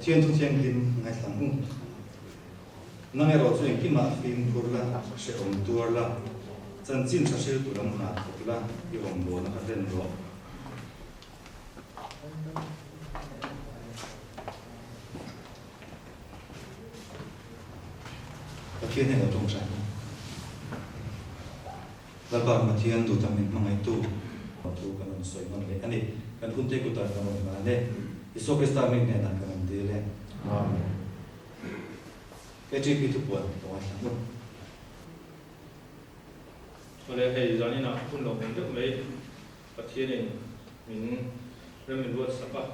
thiên thu thiên kim ngày tháng năng nghe rồi chuyện kim mà phim tour là sẽ ổn tour là chân chính sẽ tour làm nào là cái vòng đua nó phát triển rồi thiên này là trong sáng và còn mà thiên tụ tâm mình mang ngày tu cái nó soi ngon đấy anh ấy cái hun tê của ta nó mà này Iso Krista mình này là cái mình đi lên cái chi phí thực buồn của anh luôn cho nên thầy giáo như nào cũng lòng mình được mấy và thiên này mình rồi mình luôn sắp vào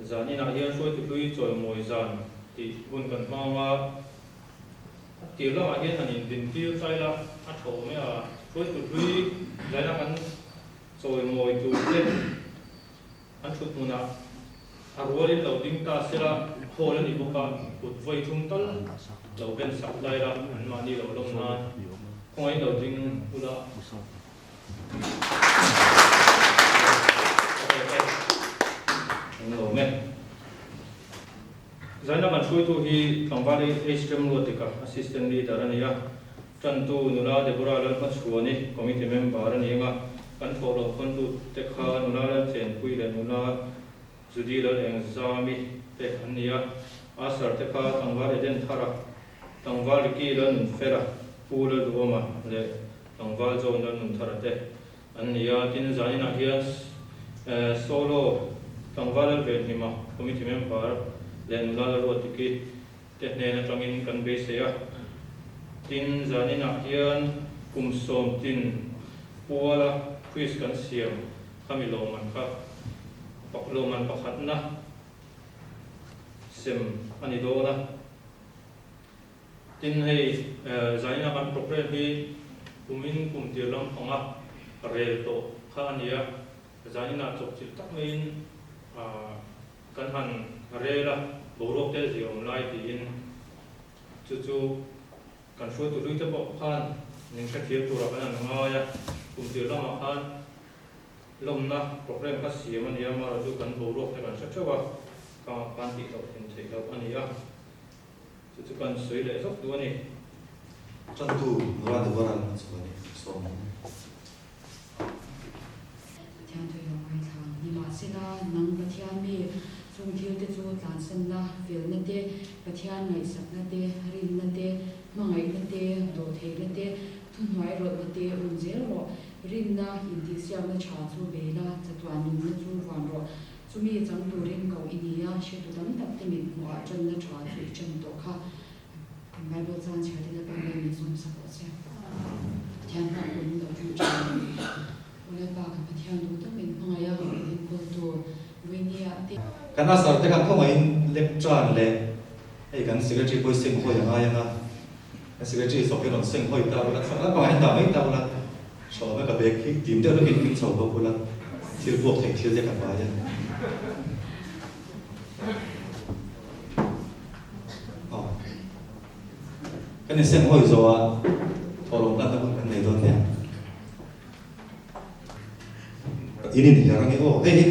giáo như nào hiện suy từ lui rồi mồi giàn thì buồn cần mongว่าtiểu là mà hiện là nhìn tiền tiêu sai là ăn thổ mới là suy từ lui lại là ăn rồi mồi từ lên ăn chút mùa nào arwari đầu tiên ta sẽ là hồ lên đi bộ cả một vài trung tâm đầu bên sập đây là anh mà đi đầu đông na không ai đầu tiên là đầu men giải năng suy tu hi thằng vợ đi HM luôn thì cả assistant leader này à chân tu nula de bora lên phát xuống đi committee member này mà kan follow kon tu te kha nula lan chen pui le nula judi la exami te ania asar te kha tangwa le den thara tangwa ki lan fera pu le duoma le tangwa zon lan thara te ania tin zani na hias solo tangwa le ve ni ma committee member le nula la ro ti ki te ne na tangin kan be se ya tin zani na hian kum som tin puala quiz kan siam kami loman kha pakloman pakhat na sim ani do na tin hei zaina kan program hi kumin kum tirlam khanga rel to kha ania zaina chok chil tak mein kan han rela borok te ziom lai ti in chu chu kan shu tu lui te bo khan ning ka thiam tu ra kan nga ya kum tirlam khan lom na program ka siam ania ma ra chu kan borok te kan sa chawa ka kan ti to tin thei lo ania chu chu kan soi le sok tu ani chân tu ra được vào làm sao vậy so thiên tôi yêu ngày tháng ni mà sẽ là nắng bát thiên mi trung thiếu te chu tan san na phiền na te bát thiên ngày sắc na te rin na te mangai na te do thei na te thun hoai ro na te un zel ro rin na in ti siam na cha chu be la chatwa nim na chu wan ro chumi chang tu rin ko inia she tu dam tap te mi mo a chan na cha chu chan to kha mai bo chan cha te da ba mi zum sa ko se thiên na kun do chu cha ole ba ka thiên du ta min mangai ya in ko tu winia te cái nào sợ thì không ai lép tròn lệ hay cái secretary boy sinh hồi là ai nha cái secretary số cái lòng sinh hồi tao là sao có ai tao mấy tao là số mấy cái bé khi tìm được nó hiện kinh sầu bao là thiếu buộc thành thiếu gì cả bài vậy cái này sinh hồi rồi thổ lồng đang cái này rồi nè ini nih jarang itu hei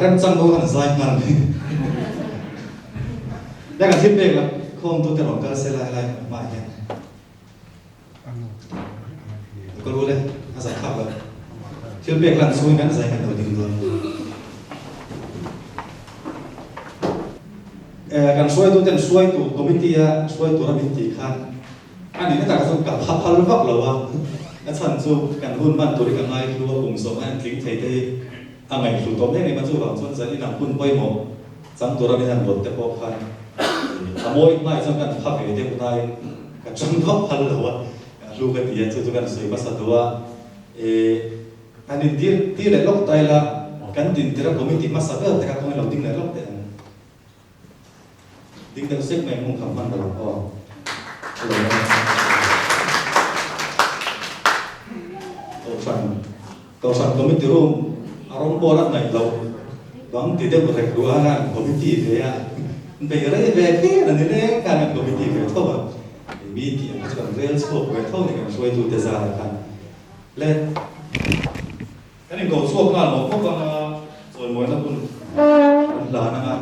Rem sang đâu hẳn dài ngàn đây là thiết bị là không tôi tưởng cả sẽ lại mãi nhé có luôn đấy giải pháp rồi thiết bị làm xui ngắn dài ngàn đầu tiên rồi kan suai tu ten suai tu committee suai tu rabin ti khan ani na ta so ka phal vak lo a chan chu kan hun ban tu ri ka ngai lu kum so an tling thei te angai su tom ne ma chu wang chon zali na hun poi mo chang tu rabin an lot te po khan amoi mai chang kan pha ve te ku dai ka chang thop phal lo lu ka ti chu kan soi ma sa duwa ani ti le lok tai la kan tin tira committee ma sa te ka ko lo ding le lok te ding dang sek mai mong kham man da ko to san committee room arong borat nai lo bang ti de ko rek do ana committee ve ya be re ve ke na ne ka na committee ve to ba มีที่อันจะเรียนชั่วไปเท่านี้กันช่วยตัวเตจากันเล่นอันนี้ก็ชั่วงานหมดพวกเราส่วนมวยนะคุณหลานนะ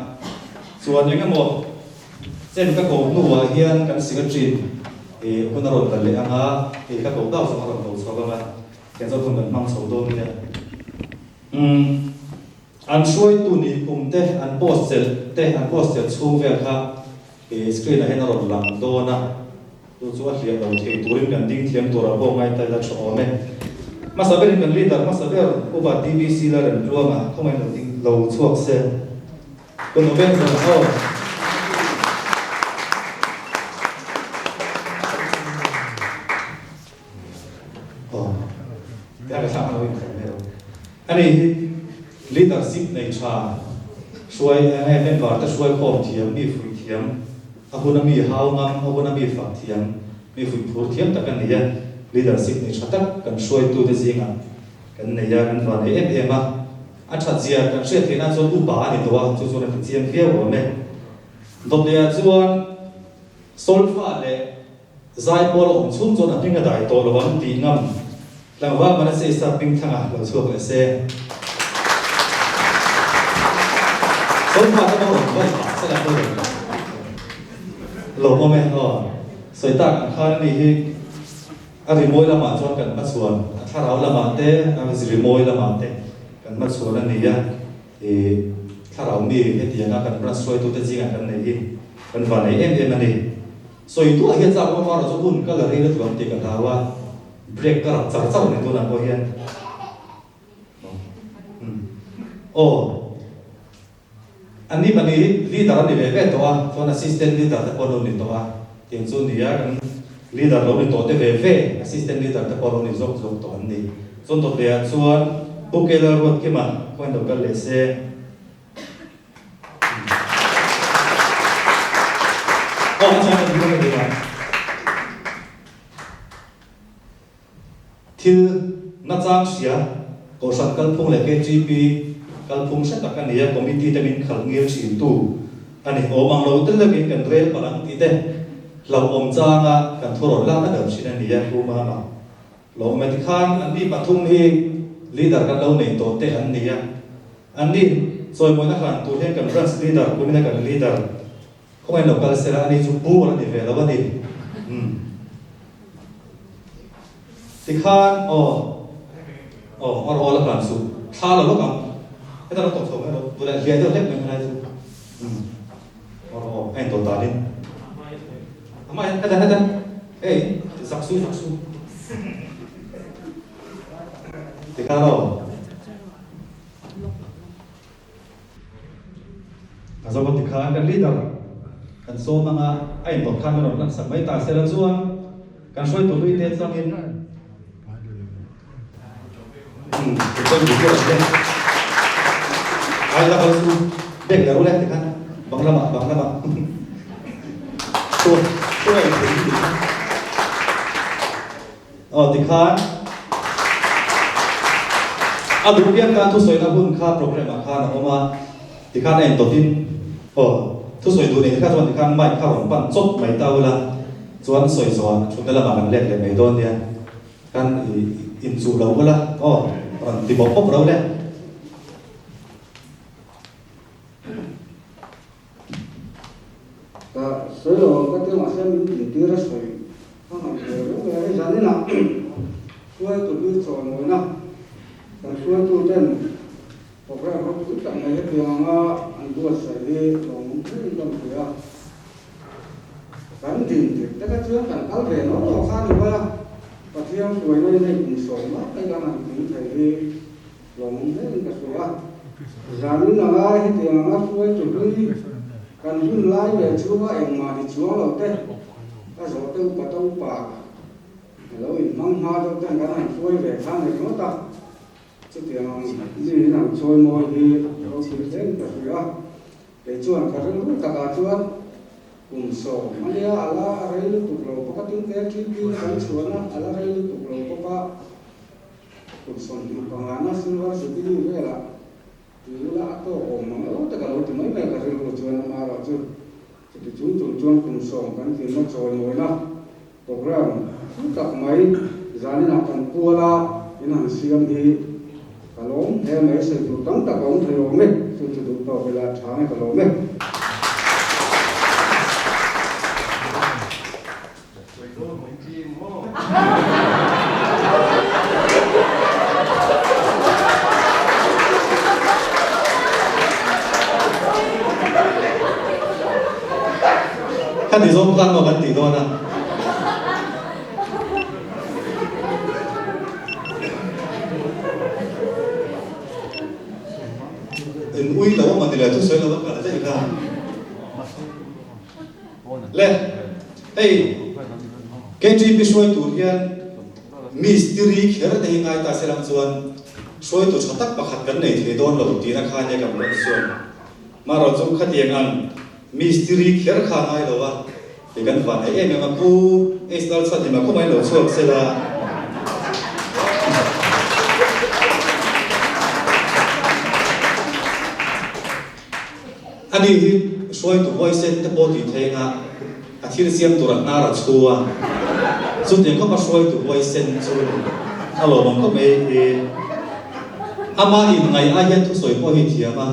ส่วนยังไงหมดเส้นก็โกงนัวเฮียนกันสิกจีนคุณนรนกันเลยอ่ะฮะก็โกงดาวสมรภูมิสองกันแกจะคนกันมั่งสองตัวเนี่ยอันช่วยตัวนี้ผมเตะอันโพสเซลช่วงเวลาสกรีนให้นรนหลังโดนนะดูชัวร์เสียเราเทตัวนี้กันดิ้งเทียมตัวเราพวกไม่แต่ละชั่วโมงเนี่ยมาสับเป็นกันลีดเดอร์มาสับเป็นอุบัติวิสิแล้วเรื่องรวมอ่ะเขาไม่เราดิ้งเราช่วงเส้นคนเราเป็นคนเขาแต่ก็ทำเราอีกแล้วอันนี้ leadership ในชาช่วยให้เป็นว่าจะช่วยครอบเทียมมีฝึกเทียมอาคุณมีหาวงามอาคุณมีฝักเทียมมีฝึกพูดเทียมแต่กันเนี่ย leadership ในชาตักกันช่วยตัวเด็กอ่ะกันเนี่ยกันว่าเนี่ยมาอันชัดเจนกันเชื่อที่นั่นส่วนอุบาในตัวส่วนเป็นเทียมเขี้ยวหัวเนี่ยตบเนี่ยส่วนโซลฟ้าเลยใจบอลองชุ่มจนอันนี้ก็ได้ตัวระวังตีงั้มแล้วว่ามันจะสับปิ้งทางเราช่วยกันเสียโซลฟ้าก็ต้องว่าสักตัวหลงว่าไม่พอสายตาอันข้างนี้อะไรมวยละหมาดชนกันมาส่วนถ้าเราละหมาดเต้อะไรสิริมวยละหมาดเต้กันมาส่วนนั่นนี่ถ้าเรามีเหตุการณ์กันมาช่วยตัวเด็กกันนี่กันวันนี้นั่นนี่ส่วนตัวเหตุจากว่าเราจะพูดก็เลยเรื่องตัวตีกันว่าเบรกกระดับจากเจ้าในตัวนั้นก็เห็นโอ้อันนี้มันนี่ลีดดาร์นี่เว้ยตัวส่วน assistant leader แต่พอเราเนี่ยตัวเห็นส่วนนี้กัน leader เราเนี่ยตัวเว้ย assistant leader แต่พอเราเนี่ยจบตัวนี้ส่วนตัวเดียร์ส่วนบุคคลเราที่มันคนเราก็เลยเสียโอ้ใช่ไหมดีมากที่นักจ้างเสียก็สั่งกันพงเล็ก GP กันพงเสร็จกันเนี่ยคอมมิตี้จะมีขันเงียบสิตู้อันนี้โอ้บางเราตั้งแต่เป็นกันเรียนพลังที่เด่นเราอมจ้างกันทั่วโลกแล้วนะเดิมสินั่นเนี่ยรู้มาเราไม่ที่ข้างอันนี้ปฐุมที่ลีดเดอร์กันเราเนี่ยตัวเตะอันนี้ส่วนมวยนักขันตัวเทียนกันรัสลีดเดอร์คุณไม่ได้กันลีดเดอร์เขาไม่หลบกันเสียอันนี้จุบูอะไรนี่เวลาวันนี้ที่ข้างเราละกันสุดถ้าเราละกันให้เราตกสมให้เราตัวเรียนเรื่องเล็กไม่ได้สุดไอ้ตัวตาดิทำไมให้ได้เอ้ยสักสู้ที่ข้างเราสมมติที่ข้างกันลีดเดอร์กันโซ่มาไอ้ตัวข้างเราสมัยตาเซลล์ส่วนกันช่วยตัวด้วยเด็กสังเกตคนอยู่ที่ไหนไอ้เราสู้เด็กเราเล่นที่กันบังละมาช่วยที่ข้างดูเพียงการทุสวยนะคุณค่าโปรแกรมมาค่านะเพราะว่าที่ข้างเองตัวที่ทุสวยตัวนี้ที่ข้าส่วนที่ข้างไม่ข้าวปั้นจบไม่เท่าละส่วนสวยชุดแต่ละมากันเล็กเลยไม่โดนเนี่ยกันอินสูเราก็ละที่บอกพบเราแล้วก็สวยเราก็ที่มาเส้นที่เราสวยข้างหลังเราไม่ได้จันนี่นะช่วยตัวที่สอนหน่อยนะแต่ช่วยตัวเต้นพวกเราเขาพูดกันในเรื่องอันตัวใส่ที่ลงที่ต้องเสียกันดิ่งแต่ก็เชื่อกันเอาเรื่องเราต้องสร้างอยู่ว่าประเทศสวยในกลุ่มสองนะในการนั่งถึงใส่ที่ลงที่ก็สวยร้านนี้นะที่เดียวนะสวยจุดที่กันยุ่งไล่แบบชั่วเองมาที่ชั่วเราเต้ก็สอนเต้าปะเต้าปากแล้วอีกมั่งมาต้องแต่งกันสวยแบบข้างในนู้นต่อจุดเดียวนี่นั่งสวยมวยที่เราสิเต้นก็สวยแต่ชวนกันรู้ตะการชวนกลุ่มสองมันเนี่ยอะไรลูกตุกเราปกติแค่คิดกันชวนนะอะไรลูกตุกเราปกติกลุ่มสองมันก็งานนั้นสิ่งว่าสิ่งที่อยู่เวลาอยู่ละก็โอ้มันเราแต่ก็เราถึงไม่แม้กระทั่งเราชวนมาเราจุดกลุ่มสองกันที่มันชวนมวยนะ program tak mai zani na kan puala ina siam hi kalom he mai se tu tang ta kom thelo me tu tu tu to bela thang kalom me kan di zon kan mo kan ti do na in ui lo ma ni la tu soi lo ka la te ka le hey KGP shoi tu hian mystery kher te ngai ta selam chuan shoi tu chatak pakhat kan nei the don lo ti na kha ne kam lo chuan ma ro chu khatiang an mystery kher kha ngai lo wa thì cần phải em mà cô Esther sao thì mà không ai lỗi chuộc sẽ là anh đi xoay tụ voi sen cái bộ thì thế ngã à thì xem tụ đặt na là chua chút tiền có mà xoay tụ voi sen chua alo bằng có mấy ama in ngày ai hiện thu xoay bộ thì mà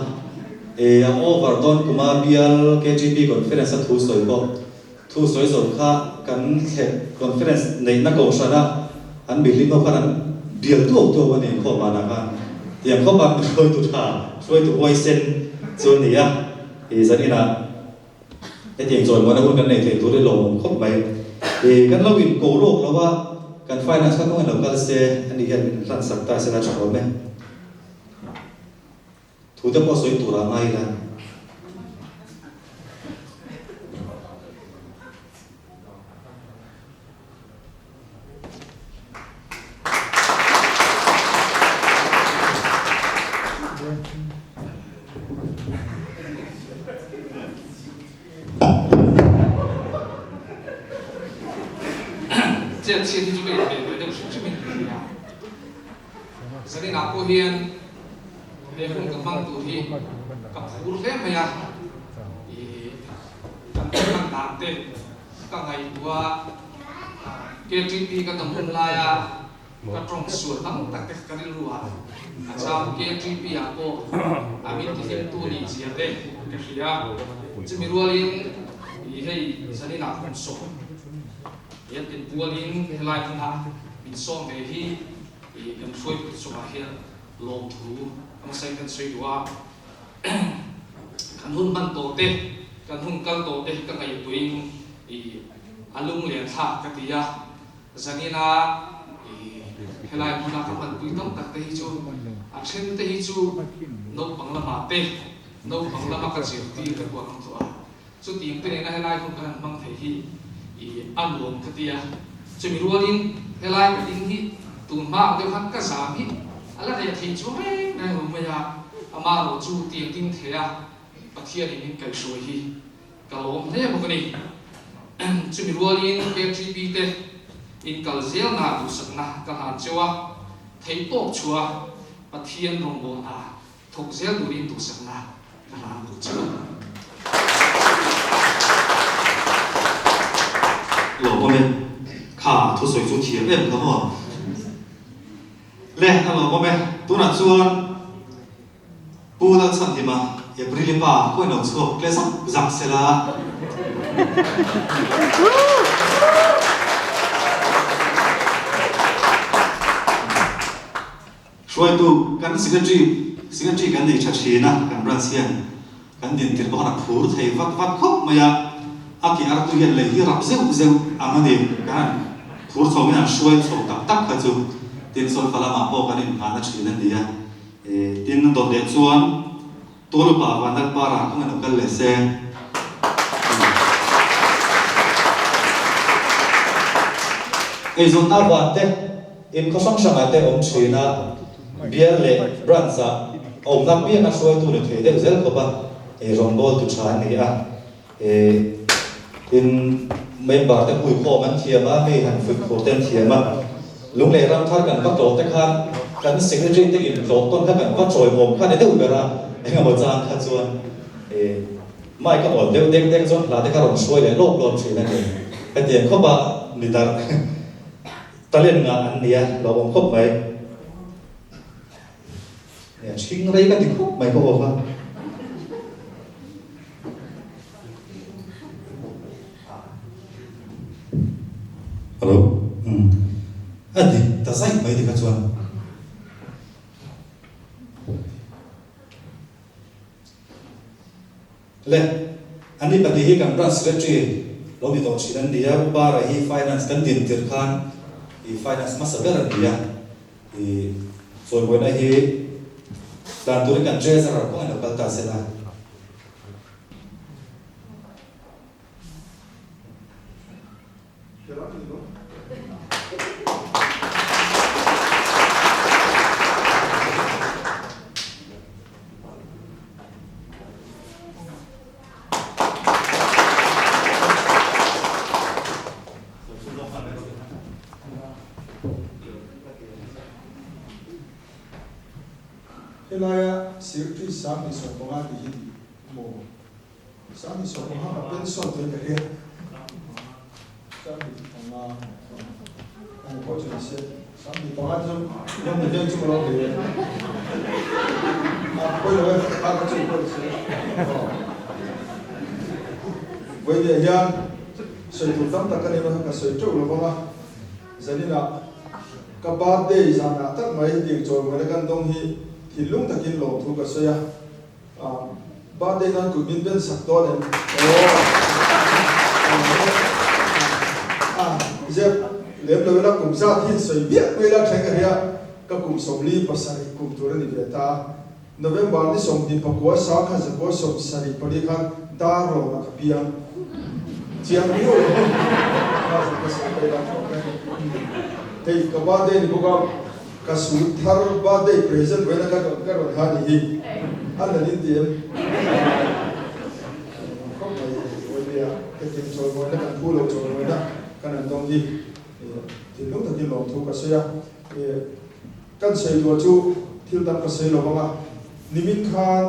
Overton kuma bial KGP conference thu xoay bộ thu xoay rồi kha kan conference này nó cầu sao đó anh bị liên quan anh bial tu anh em không mà nào cả em không bằng xoay tụ thả xoay tụ voi sen chua này à thì rất là cái tiền rồi mà nó muốn cái này thì tôiได้lồng không phải thì cái lâu in cổ lộc làว่าการfinance các công nghệ local sẽ anh đi hiện sản xuất tại sẽ là chẳng có mấy thủ tướng có số tụ ra ngay là这前提就被别人都是这么一样。所以拿过天，别คนกับฟังตัวที่กับผู้รู้แค่ไหมอ่ะกันตั้งตามเต้ก็ไงตัวเกจิตีกันต้องเป็นลายอ่ะก็ตรงส่วนตั้งแต่กันรู้ว่าอาจารย์เกจิตีอ่ะก็อามิที่เห็นตัวนี้เสียเต้ก็คืออ่ะจะมีรัวลิงให้สนิทนักคนส่งยันเป็นตัวลิงให้ลายทั้งนั้นมีส่งไปที่กันช่วยสุขภาพลงถูมาใช้กันช่วยดูว่ากันหุ่นมันโตเต้กันหุ่นกันโตเต้กันไงตัวเองอารมณ์เลี้ยงท่ากติยาจากนี้นะให้ลายมันนักมันปุยต้องตัดเตะจูอาเช่นเตะจูนกบังละมาเต้นกบังละมากันเสียตีกันกว่าทั้งตัวสุดที่เป็นนะให้ลายคนกันบังเทหีอารมณ์กติยาจะมีรัวลิงให้ลายกับลิงที่ตูนมากเดี๋ยวพันก็สามที่อะไรแต่ทิ้งช่วยในหัวเมียอามาเราจูเตียงทิ้งเทียปะเทียนี่มันไก่ช่วยที่กะโหลกเนี่ยพวกนี้จะมีรัวลินเกจีบีเตอินกัลเซลนาดูสักนะกะหาเจ้าเทโตชัวปะเทียนรงโบนาถูกเซลดูลินดูสักนะกะหาดูเจ้าหลงก็ไม่ข้าทุสวยจุดเทียนเล่นเขาหมดเล่นหลงก็ไม่ตัวนั้นส่วนปูนักสันติมาเอปริลิป้าคุยหนุ่มสกเลสักจักเสลาช่วยตัวกันสิกันจีกันในชัดเจนนะกันบราซิลกันดินติดบ้านผูรไทยวัดครบมาอยากอากิอาร์ตุยันเลยที่รับเซลอามันเองกันผูรเขาไม่น่าช่วยส่งตักกระจุดินโซนฟาลามาโปกันอินผ่านชัดเจนนั่นดีอ่ะดินโดดเด่นส่วนตัวรูปแบบวันนักบาราก็มันกันเลยเซ่ไอ้ส่วนหน้าบ้านเต้อินเขาส่งสมัยเต้อมชีน่ะเบียร์เล่บรันซ่าอมนักเบียร์นักช่วยตัวเนี่ยเทเด็กเซลเขาปะรอนบอลตุชานี่อ่ะอินเมมเบอร์เต้คุยโคมันเทียมไม่หันฝึกโคเต้นเทียมลุงเล่รำท่ากันก็โตแต่ข้ามกันสิ่งที่จริงอินโตต้นข้ากันก็โจยผมข้าในเด็กอุเบราเองมาจางข้าจวนไม่ก็อ่อนเด็กจนหลานเด็กก็ร้องช่วยเลยโลกร้อนชีนั่นเองแต่เดี๋ยวเขาบอก mi dar talen nga an nia lo bom khop mai ya ching rei ka ti khop mai ko ba hello adi ta sai mai di ka chuan le ani pati hi kam branch secretary lo mi to chidan dia para hi finance kan din tir khan i finance masaber dia i foi bona hi dan tur kan treasurer ko ana kalta sela Helaya secretary sami so konga di mo sami so konga pension to ke he sami konga ang ko je se sami konga jo yam de jo mo lo de ko lo a ko je ko se we de yan so tu tam ta kane ma ka so to lo konga zanina ka ba de zana tak mai ding jo mo le kan dong hi hilung takin lo thu ka soya ba de nan ku bin ben sak to len je lem lo la kum sa thi soi bia we la thang ka ya ka kum som li pasari kum tur ni ve ta november ni som din pa ko sa kha za ko som sari pari khan da ro na ka pia chiang ni o ka sa pe la te ka ba de ni ko kasu thar ba de present wena ka ron hani hi alla ni tiem ko mai wena ke tin choi mo na kan pu lo choi mo na kan dong hi tin lo ta ki lo thu ka se ya kan sei lo chu thil dan ka sei lo ba nimin khan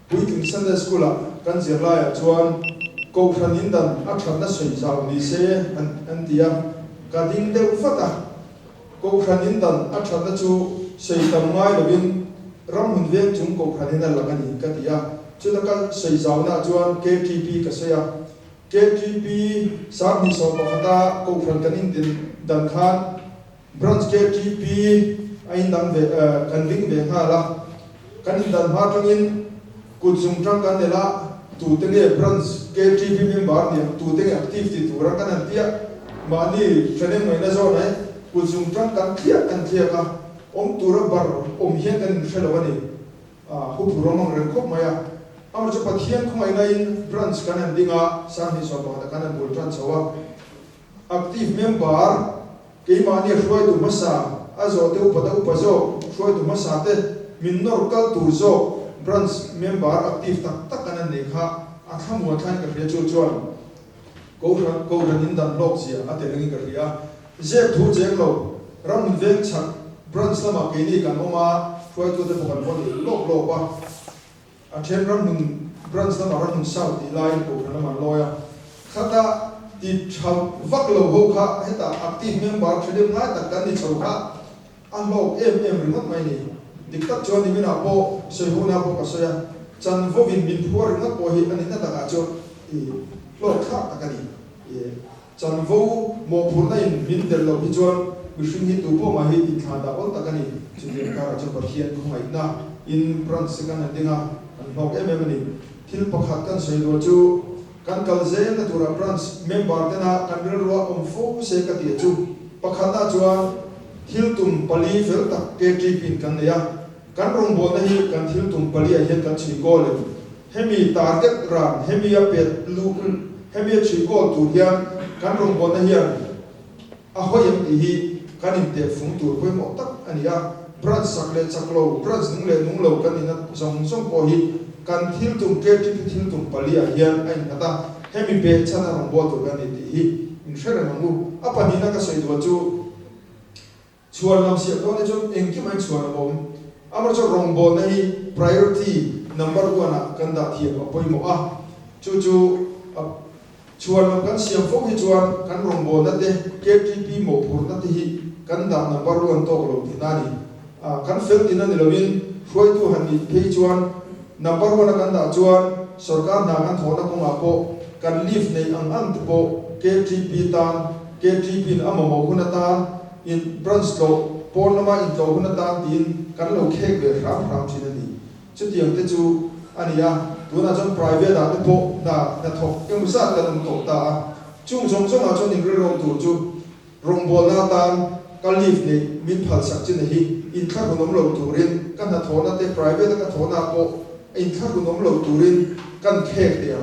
pui king sunday school kan zirla ya chuan ko khanin dan a than na sei zaw ni se an tia ka ding de fata ko khanin dan a thana chu sei tam ngai lovin ram hun vek chung ko khanin dan lakani ka tia chu da ka sei zauna chuan KTP ka seya KTP sa ni so pa khata ko khan kanin din dan khan branch KTP ain dan ve kan ring ve ha la kanin dan ha tangin ku chung tang kan dela tu te ne branch KTP member ni tu te active ti tu ra kan tia ma ni training mai na zo nai kuzung tang kan thia ka tura bar hian kan thelawani hu puromang ren khop maya amar chu pathian khumai na in branch kan an dinga sami so ba kan an bul tran chawa active member ke ma ni hroi tu masa azo te upada upazo hroi tu masa te min nor kal tur zo branch member active tak kan an ne kha athamu athan ka ria chu chuan ko ran in dan lok sia ate ringi ka ria je thu je lo ram veng chak branch lama ke ni kan oma khoi tu te pokal pon lo ba a then ram branch lama ram south di line ko kan ma loya khata ti cham vak lo ho kha heta active member thedem lai tak kan ni chau kha a lo em remote mai ni diktat chon ni mina po se ho na po ka so ya chan vo vin bin phuar na po hi ani na ta ka cho lo kha ta ka ni chan vo mo phur na in min del lo hi chuan mishing hi tu po ma hi in thada ol takani chini kara chu pathian ko mai na in branch sekan dinga an hok ni thil pakhat kan sei ro chu kan kal zen na tura branch member tena kan bil ro om fo se ka ti chu pakhat na chuan thil tum pali fel tak ke tri pin kan ya kan rong bo na hi kan thil tum pali a hian kan chi ko le hemi target ran hemi a pet lu hemi a chi ko tu hian kan rong bo na hian a hoyam ti hi kan in te phung tur poi mo tak ania branch sakle chaklo branch nung lo kan in song ko hi kan thil tum ke thil tum pali a hian ain hata hemi be chana rong bo to kan ti hi in shere mangu apa ni na ka sei do chu chuan lam sia do ne chu engki mai chuan bom amar chu rong bo na hi priority number 1 a kan da thi a poi mo a chu chuan kan siam fo hi chuan kan rongbo na te KTP mo phur na te hi kan da number 1 to lo tinani kan fel tin ani lovin huai tu han ni phei chuan number 1 kan da chuan sarkar na kan thona ko apo kan leave nei ang te po KTP tan KTP na mo huna tan in branch lo pornama in lo huna tan tin kan lo khek be ram chinani chutiang te chu ania tuna chon private da te po na thok kem sa ka dum to ta chung a chon ing ro tu chu rong bol na tan ka leave nei min phal sak chin hi in kha ko nom lo tu rin kan na thona te private ka thona po in kha ko nom lo tu rin kan khek te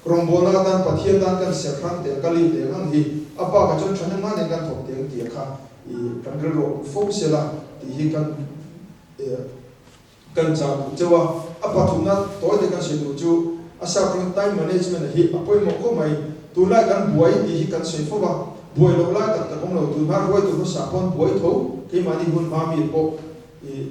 rong bol na tan pathian tan kan se khang te ka leave te hang hi apa ka chon thana ma ne kan thok te ti kha I kan ro focus la ti hi kan chang chewa apa thuna to de kan se du chu asa time management hi apoi mo ko mai tu la kan buai ti hi kan se fo ba buai lo la tak kong lo tu ma roi tu sa pon buai tho ke mani hun ma mi po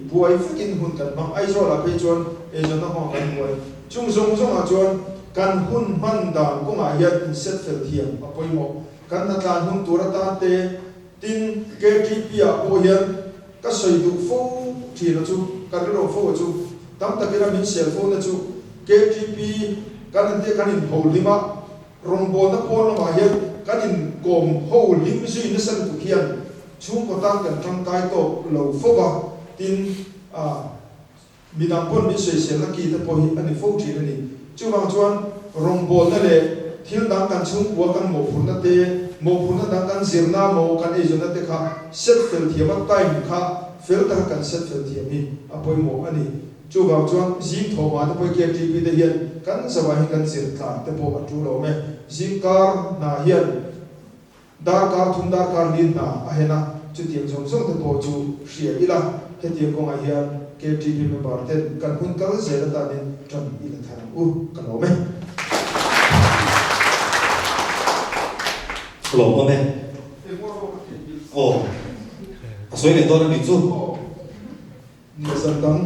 buai fikin hun kan mang ai zo la pe chon e zo na ho kan buai chung a chon kan hun man dan ko ma hian in set fel thiam apoi mo kan na tan hun tu ra ta te tin KTP a po hian ka soi du fo thi na chu kan ro fo chu tam ta kira min cell phone na chu KTP kan te kan in ho lima rongbo na pon ma hian kan in kom ho lim zui na san tu hian chu ko tang kan thang kai to lo fo ba tin minam pon mi sei se la ki ta po hi ani fo thi na ni chu bang chuan rongbo na le thil dang kan chung wa kan mo phun na te mo phun na dang kan zirna mo kan e jona te kha set fel thiam time kha fel ta kan set fel thiam hi apoi mo ani chu bang chuan jing tho ma ta poi KTP te hian kan sawa hi kan zir tla te po ba tu lo me jing kar na hian dar kar thum dar kar lin na a hena chu tiam jong te po chu hria ila he tiam ko nga hian KTP member ten kan hun kal zela ta nin tran ila than kan lo me lo mo me asoi le to na ni chu ni san dang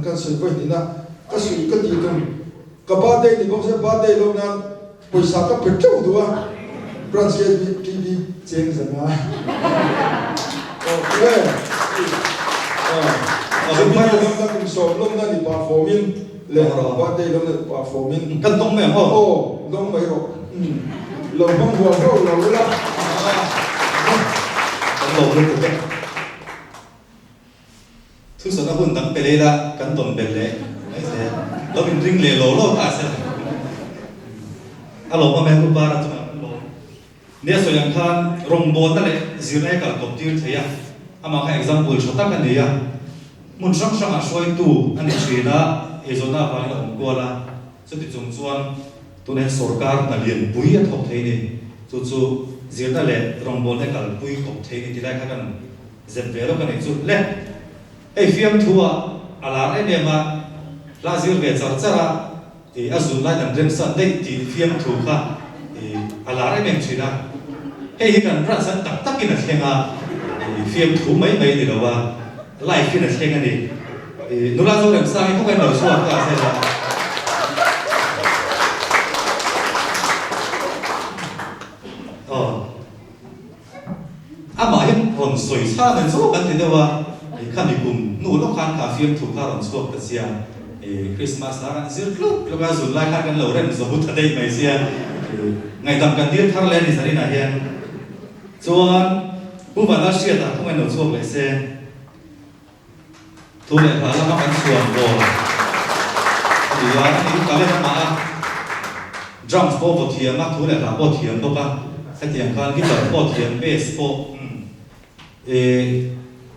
kan se voi ni na ka su ka ti tum ka ba dei ni bo se ba dei lo na poisa ka pe chu duwa branch TV cheng zanga mai lo na kum so lo na ni performing le ba dei lo na performing kan tong me ho dong mai ro lo bang ho lo la lo lu ke thu so na hun dang pe le la kan ton be le ai se lo bin ring le lo ta se alo ma me ku ba ra tu lo ne so yang khan rong bo ta le zira ka top tir thaya ama ka example chota kan ne ya mun sang a shoi tu ani china e zona ba na ong ko la so ti chung chuan tu ne sarkar na lian pui a thok thei ni chu zirna le rong bo ne kal pui thok thei ni ti lai kha kan zet ve lo kan chu le ei fiam thua ala ne ma la zir ve char chara e azun lai dan rem san dei ti fiam thu kha e ala ne china ei hi kan ran san tak tak in a thenga e fiam thu mai ni lo wa lai fin a thenga ni e nula zo rem sa ko kan lo suwa ka se la ama hian ron soi sa nan zo kan ti dewa kan ni kum nu lo khan ka fiam thu kha ron so ka sia Christmas na kan zir kluk lo ga zul lai kha kan lo ren zo bu ta dei mai sia ngai dam kan dir thar le ni sari na hian chuan bu ba na sia ta thong ai no chuak le se thu le kha la ma kan chuan bo di wa ni ka le ma drums bo bo thiam ma thu le kha bo thiam bo ba sa tiang khan guitar bo thiam bass bo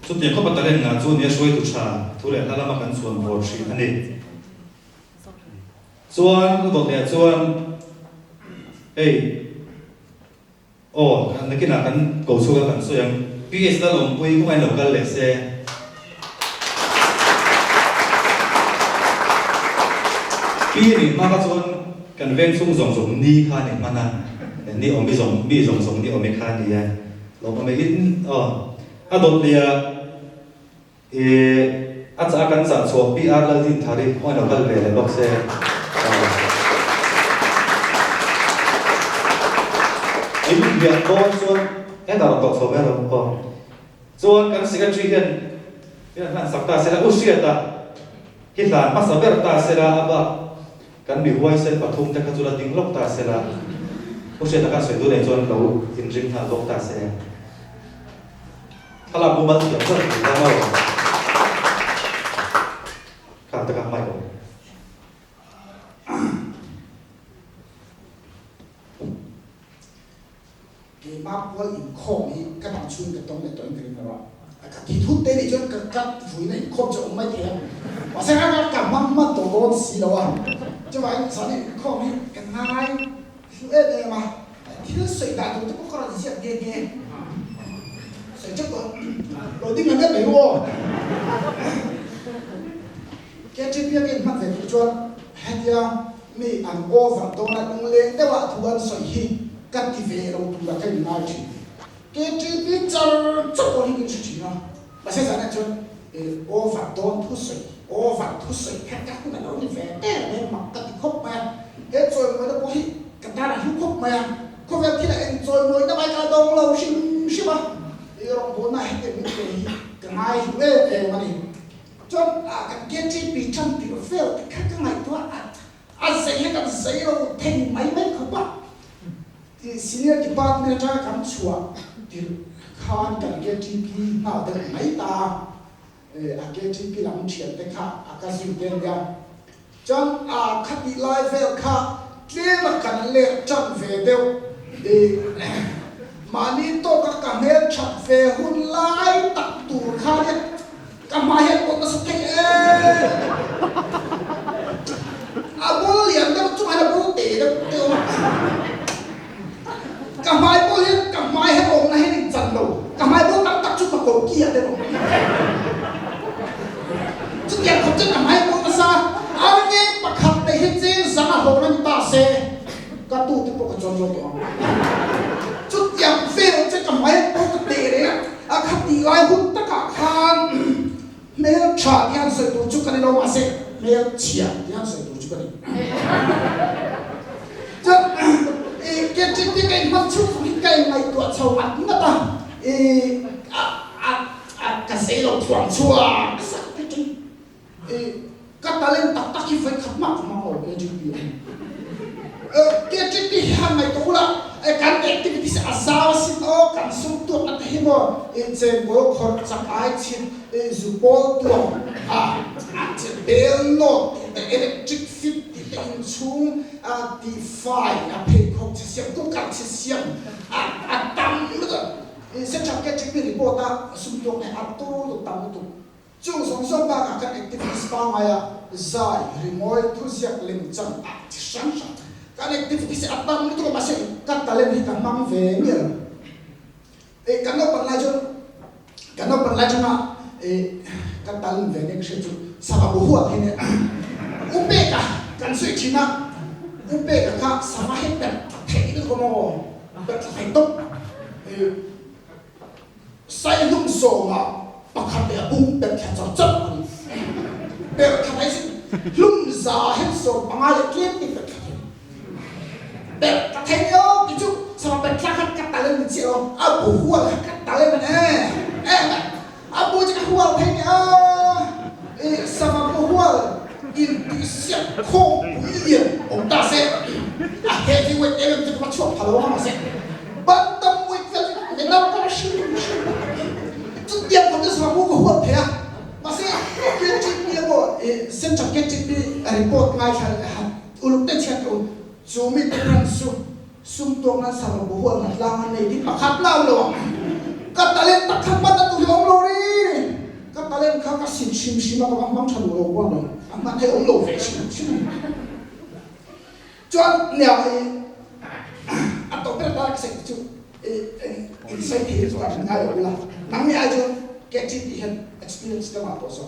chút tiền có bắt tay lên ngã chuột nhớ suy tụt trà thu lệ la mà cắn chuột bò xì anh đi chuột nó đột lệ chuột anh cái nào cắn cầu chuột cắn suy anh PS đã lồng quay cũng anh lồng cắn lệ xe PS này mà các chuột cắn ven sung rồng ni khan này mà na ni ông bi rồng ni ông mi khan này lồng mà ít đột lệ acha kan sa so PR la din thari khoi no kal ve le bok se việc con xuân em đào tạo số về rồi xuân cái secretary hiện hiện là sắc ta sẽ là usia ta hiện là pas saber ta sẽ là apa kan bi huai sen pathum te khazula ding lok ta sẽ là usia ta kan soi du le chuan lo in ring ha lok ta sẽ khala bu mal tiam chuan ta mau kan ta ka mai ko cái map của in khom thì các bạn chui cái tông này tông cái nào cái thì thút tên thì cho cái cắt phủi này khom cho ông mấy thế mà sẽ các cảm măng mất tổ con xí đâu à chứ vậy sáng này khom thì cái hai cái mà thì nó sợi đại tụ cũng có là gì ghê ghê sợi chắc rồi tính là biết mấy luôn cái chuyện kia cái mặt về cho hết ya mi ăn over to là cũng lên đấy mà thu ăn sợi hi cắt thì về đâu tụ là cái gì nói chuyện cái chuyện biết cho có những cái chuyện nào mà sẽ sáng này cho over to thu sợi các cũng là nói như vậy đấy là mặc cắt thì khóc mà cái rồi mới nó có hi cái ta là hút khóc mà có việc thì là rồi mới nó bay cả đông lâu xin mà rồi bố này cái cái mai về mà đi cho cái chuyện bị chân bị fail các ngày đó giấy cái giấy rồi thành mấy không bắt thì senior department ra cắm chùa thì khan cái GTP nào được mấy ta GTP làm chuyện đấy khác cái gì đến ra cho khách đi live khác kia là cần lệ chân về đâu mà đi to các cảm hệ chặt về hun lai tắc tủ khác đấy cảm mà hiện có sự thay bố liền đó chúng ta bố tệ đó tiêu cảm mai bố liền cảm mai hết ông này hết dần đầu cảm mai bố tắc chút mà cổ kia đấy rồi chút tiền không chắc cảm mai bố nó sao anh nghe mà khắp đây hết riêng giá hồ nó ta xe các tu tiếp tục cho đó chút tiền phê chắc cảm mai bố tắc tệ đấy khắp đi lại hút tất cả khan mấy trả tiền sợi tổ chức cái này đâu mà sẽ mấy chia tiền sợi tổ chức cái này cho cái cái mặt chút cái này tuột sâu mặt nữa ta cái xe lộc thuận chua các ta lên tắc tắc phải khắp mặt mà ngồi cái chuyện cái hàng này tôi là cái activity sẽ sao xin ô cảm xúc tuột là thế mà trên bộ khẩn chắc ai xin dù bố tuột trên bell nốt electric fit thì in chung DeFi pay không chỉ xem cũng cảm chỉ xem tăng nữa sẽ chẳng cái chuyện gì bộ ta xung đột này tu tăng tu chung sống sống ba các activity ba ngày dài remote thu diệt linh chân chỉ sáng sáng cái activity sẽ tăng itu masih kan talent kita mang về nhiều karena pernah cuma kan talent về này sẽ chụp sama buah ini UPK kan suy China UPK kan sama hết thế itu como thành tốt sai lung sổ mà bakal dia dan kacau cep dia kata sih lung zahid sổ pangal kian tidak để thấy nhớ cái chút sao mà chắc cắt ta lên một triệu bố hua là cắt ta lên này bố chỉ cắt hua thấy nhớ sao mà bố hua in tự xếp không liền ông ta sẽ heavyweight em thì có chuột thằng đó mà sẽ bắt tâm weight về đâu có sự chút tiền không biết sao mà bố hua thế mà sẽ cái chuyện gì mà xem trong cái chuyện report ngay là uluk tên chuyện rồi dù mình đang sum tuông nó sao mà bố huân mặt lang này đi mà khát lao rồi cắt ta lên tắc khát bắt ta tụi ông rồi đi cắt ta lên khát các xin mà các bạn bấm chân rồi quan rồi anh bạn thấy ông lồ về xin cho nèo anh tôi biết là cái gì chứ insight thì rồi anh ai rồi là nắm mi ai chứ cái gì thì hiện experience cái mà tôi sao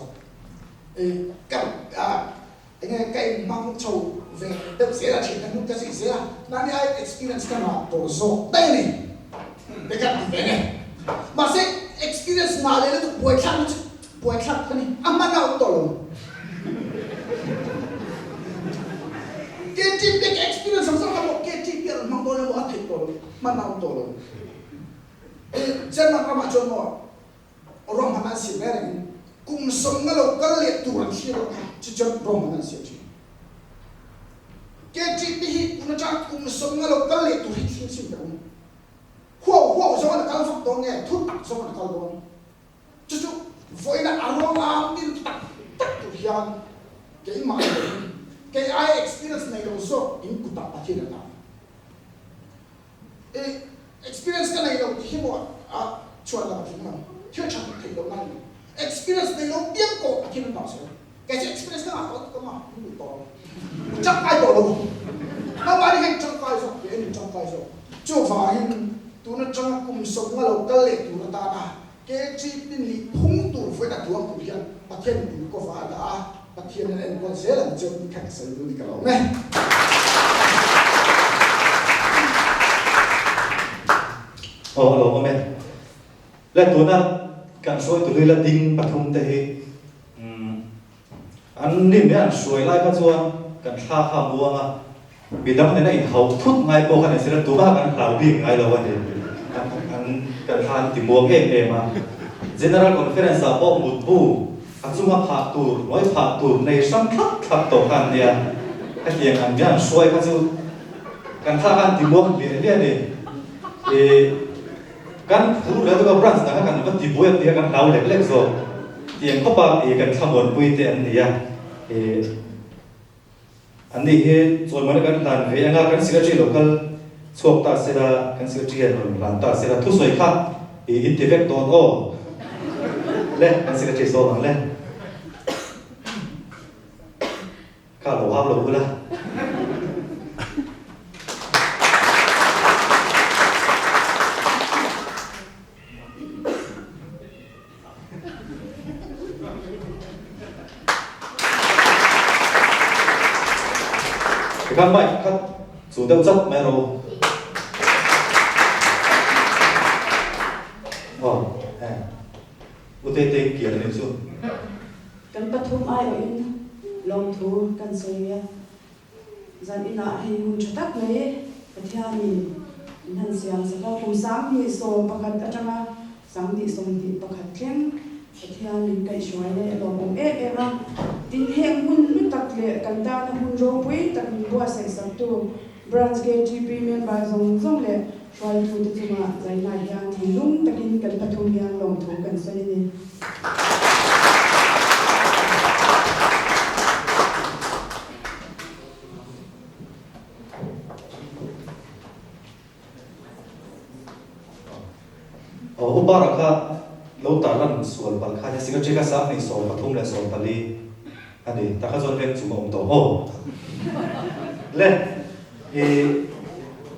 cái mang châu về tập sẽ là chuyện năng cái gì sẽ là nãy ai experience cái nào tổ số đây này để cái gì này mà sẽ experience nào đấy là buổi sáng cái này anh mà nào tổ luôn cái experience sao sao một cái chi tiết mang bao nhiêu mọi thứ tổ มันเอาตัวลงเจ้ามันก็มาจนหมดรวมมันสิแม่เลยกุมสมงั้นเราก็เลี้ยตัวที่เราจะรวมมันสิจีเกจิบิฮิคุณจะกุมสมงั้นเราก็เลี้ยตัวที่สิเราหัวสมัยการฝึกตรงเนี่ยทุกตักสมัยการลงจู่ๆไฟน่ะอารมณ์อ่ะนี่ตักตัวเฮียนเกี่ยมาเกี่ยไอ experience ในเราสุดอินกุตักปะที่นั่นexperience กันในเราที่ว่าชวนเราที่นั่นเชื่อฉันที่เรานั่น experience ในเราเบี้ยโกะที่นั่นต่อเสียแกจะ experience กันอะไรก็มาดูต่อจับไปต่อเราถ้าวันนี้จับไปสักเย็นจับไปสักจู่ฝ่ายตัวนั้นจังกุมสมเราก็เล็กตัวนั้นตานะแกจีบินนี่พุ่งตัวไฟดัดตัวตัวเฮียนประเทศนี้ก็ฟ้าด่าประเทศนั้นเองก็เสียหลังจะมีแข่งขันดูนี่กันแล้วไหมโอ้โหแม่และตัวนั้นการช่วยตัวนี้ละดิ้งปฐมเตะอันนี้เนี่ยช่วยไล่ก็ชวนกันฆ่าข้ามวัวมาบิดามันเนี่ยเขาทุกไงโปกันเนี่ยเสียตัวบ้ากันข่าววิ่งไงเราวันนี้อันกันทานติมัวเองมา General Conference บอกมุดบูอันซุ่มผ่าตูไว้ผ่าตูในช่องทับต่อกันเนี่ยถ้าเกี่ยงอันนี้ช่วยก็จะกันฆ่ากันติมัวเนี่ยกันผู้แล้วก็บรันส์นะครับกันว่าติบัวที่กันเราเล็กๆโซ่ที่ยังเข้าไปกันขบวนปุยเตียนเนี่ยอันนี้ส่วนมันกันทานเรื่องการสิ่งที่เราคัลสวบตาเสระกันสิ่งที่เราหลังตาเสระทุกส่วนข้าอินทิเฟกต์ตัวโอ้เล่กันสิ่งที่โซ่หลังเล่ข้าเราว่าเราบุละkan baik kan sudah ucap mero oh UTT kia ni su kan pathum ai ở in long thu kan soya zan ina hi hun chatak le pathiani nan siang sa ka kum sang ni so pakhat atanga sang di som di pakhat thleng pathiani kai shwai le lo bom ma tin heng hun lu tak le kan ta na hun ro pui tak ni bo sai sam tu branch gate gp men ba zong zong le shwai thu de chuma zai na yang thi lung takin kan pathum yang long thu kan sai ni Ubaraka lo taran sual balkha ya singa cheka sa ni so pathum le so pali ani takha zon rem chuma to ho le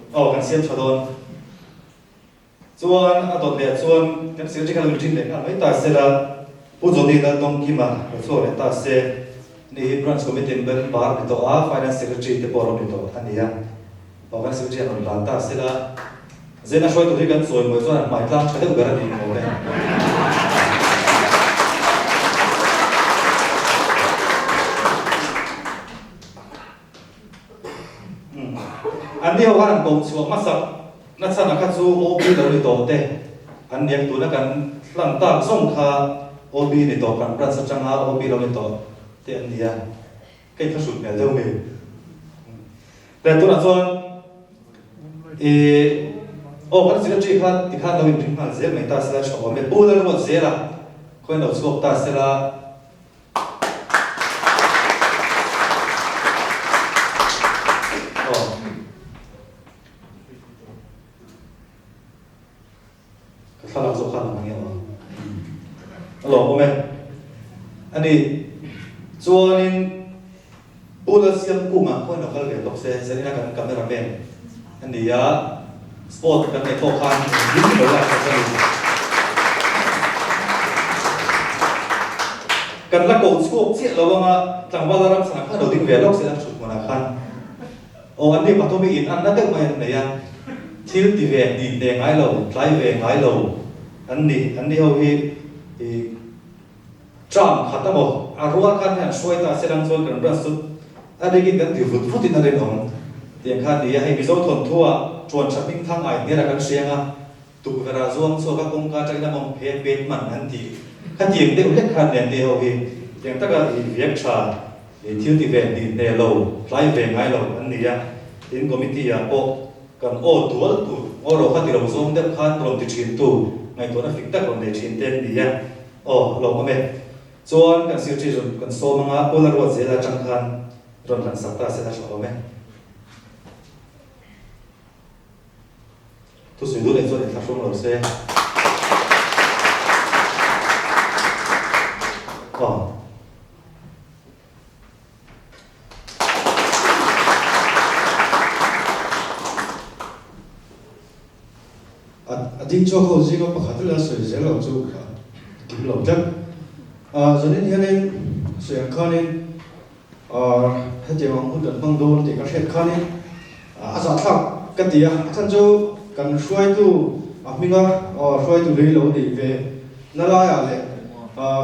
kan siam chadon chuan adon le chuan kan singa cheka lo tin le ka mai ta se la pu zon ni da dong ki ma so le ta se ni branch committee member bar to a finance secretary te por ni to ani ya kan singa cheka lo ta se la Zena shoi tu hikan soi moi chuan mai tlang thade ubera ni mo le Andi ho han kong chuak ma sak na chana kha chu OB lo ni to te an nek tu na kan tlang ta song kha OB ni to kan pran sa changa OB lo ni to te an nia kai tha sut ne lo me le tu na chuan kan sila chi khan ti khan lo in ring hal zel mai ta sila chho me bu la mo zela khoi no chok ta sila ka thala zo khan mang ya alo mo me ani chuanin bu la siam ku ma khoi no kal ve lok se selina kan camera man ani ya sport kan nei to khan yin lo la ka sai kan la ko scope che lo ma tlang ba ram sa kha do ding ve lok se na chut mona khan o an ni pa to mi in an na te mai ne ya thil ti ve di te ngai lo tlai ve ngai lo an ni ho hi tram khatamo arwa khan han shoi ta se ram chon kan bra su adegi kan ti fut in ren ong tiang khan ni ya hi mi zo thon thua chuan shopping thang ai nge ra kan sianga tu vera zuang so ka kong ka changna mong phe pet man han ti kha tieng de ulek khan nen de ho hi tieng ta ka viet cha thil ti ven din ne lo lai ve ngai lo an ni ya in committee ya po kan o dual tu o ro kha ti ro zong de khan ro ti chin tu ngai to na fik ta kon de chin ten ni ya o lo ma me chuan kan sir chi jun kan so manga polar ro zela chang khan ron kan sakta se la so me tu sui du le zo de ta shom lo se o ading cho ho ji ko pakhat la soi ze lo chu kha kim lo jak zonin hianin soya khanin hete wang hu dan bang don te ka shet khanin aza thak ka tia chan chu kan hruai tu minga hruai tu rei lo ni ve na la ya le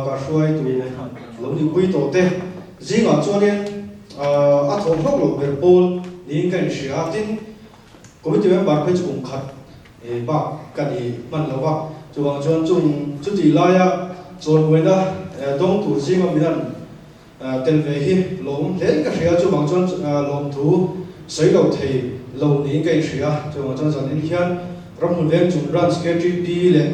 ka hruai tu lo ni pui to te zinga chuanin a thom hlok lo ber pol ni kan sia tin committee member page kum khat ba kan ni man lo wa chuang chuan chung chu ti la ya chuan wena dong tu zinga minan tel ve hi lom le ka sia chu bang chuan lom thu sei lo thei lo ni kai sia chuang chuan zan in hian ram hun veng chung ran sketchy pi le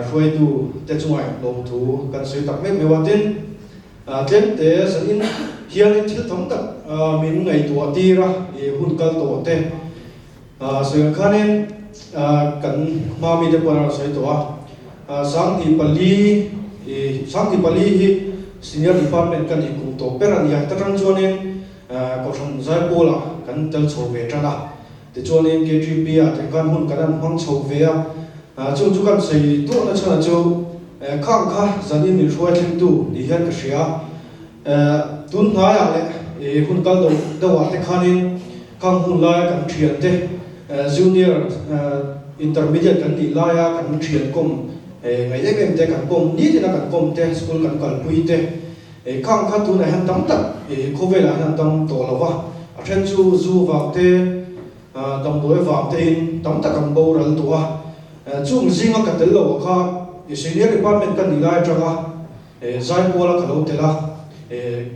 hruai tu te chungai lom thu kan sei tak me me wa tin tlem te zan in hian in thil thong tak min ngai tu ti ra hun kal to te soya khanin kan mami de pora sai to sang ti pali hi senior department kan ikum to peran ya tarang chuanin ko thang zai bola kan tel chho ve tana te chuanin KGB a te kan hun kan hang chho ve a chu kan sei to na chana chu khang kha zanin mi hruai thing tu ni hian ka sia tun na ya le hun kal do wa te khanin khang hun la kan thian te junior intermediate kan ti la ya kan thian kom ngai em te kan kom ni te na kan kom te school kan kal pui te khang kha tu na han tam tak khovela han tam to lawa a then chu zu wa te dam boi wa te in tam tak kan bo ral tu chung zinga ka tel lo kha senior department kan ni la tanga zai pola ka lo te la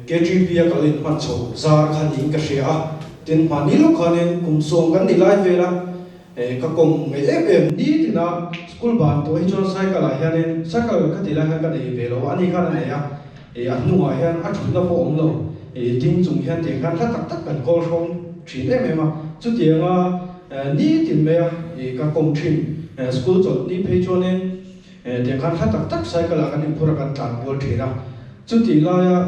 KGB ya kalin man chho zar khan ing ka sia tin mani lo khanin kum song kan ni lai vela ka kom ngai em ni tina school ban to hi chon cycle a hianin cycle ka ti la han ka nei ve lo ani khan ne ya anu a hian a thun na po om lo ting chung hian te kan tak tak kan kol thong thin em ma chu ti nga ni tin me ka kom thin school chon ni phei chonin te kan tak tak cycle a kan ni pura kan tan bol thira chu ti la ya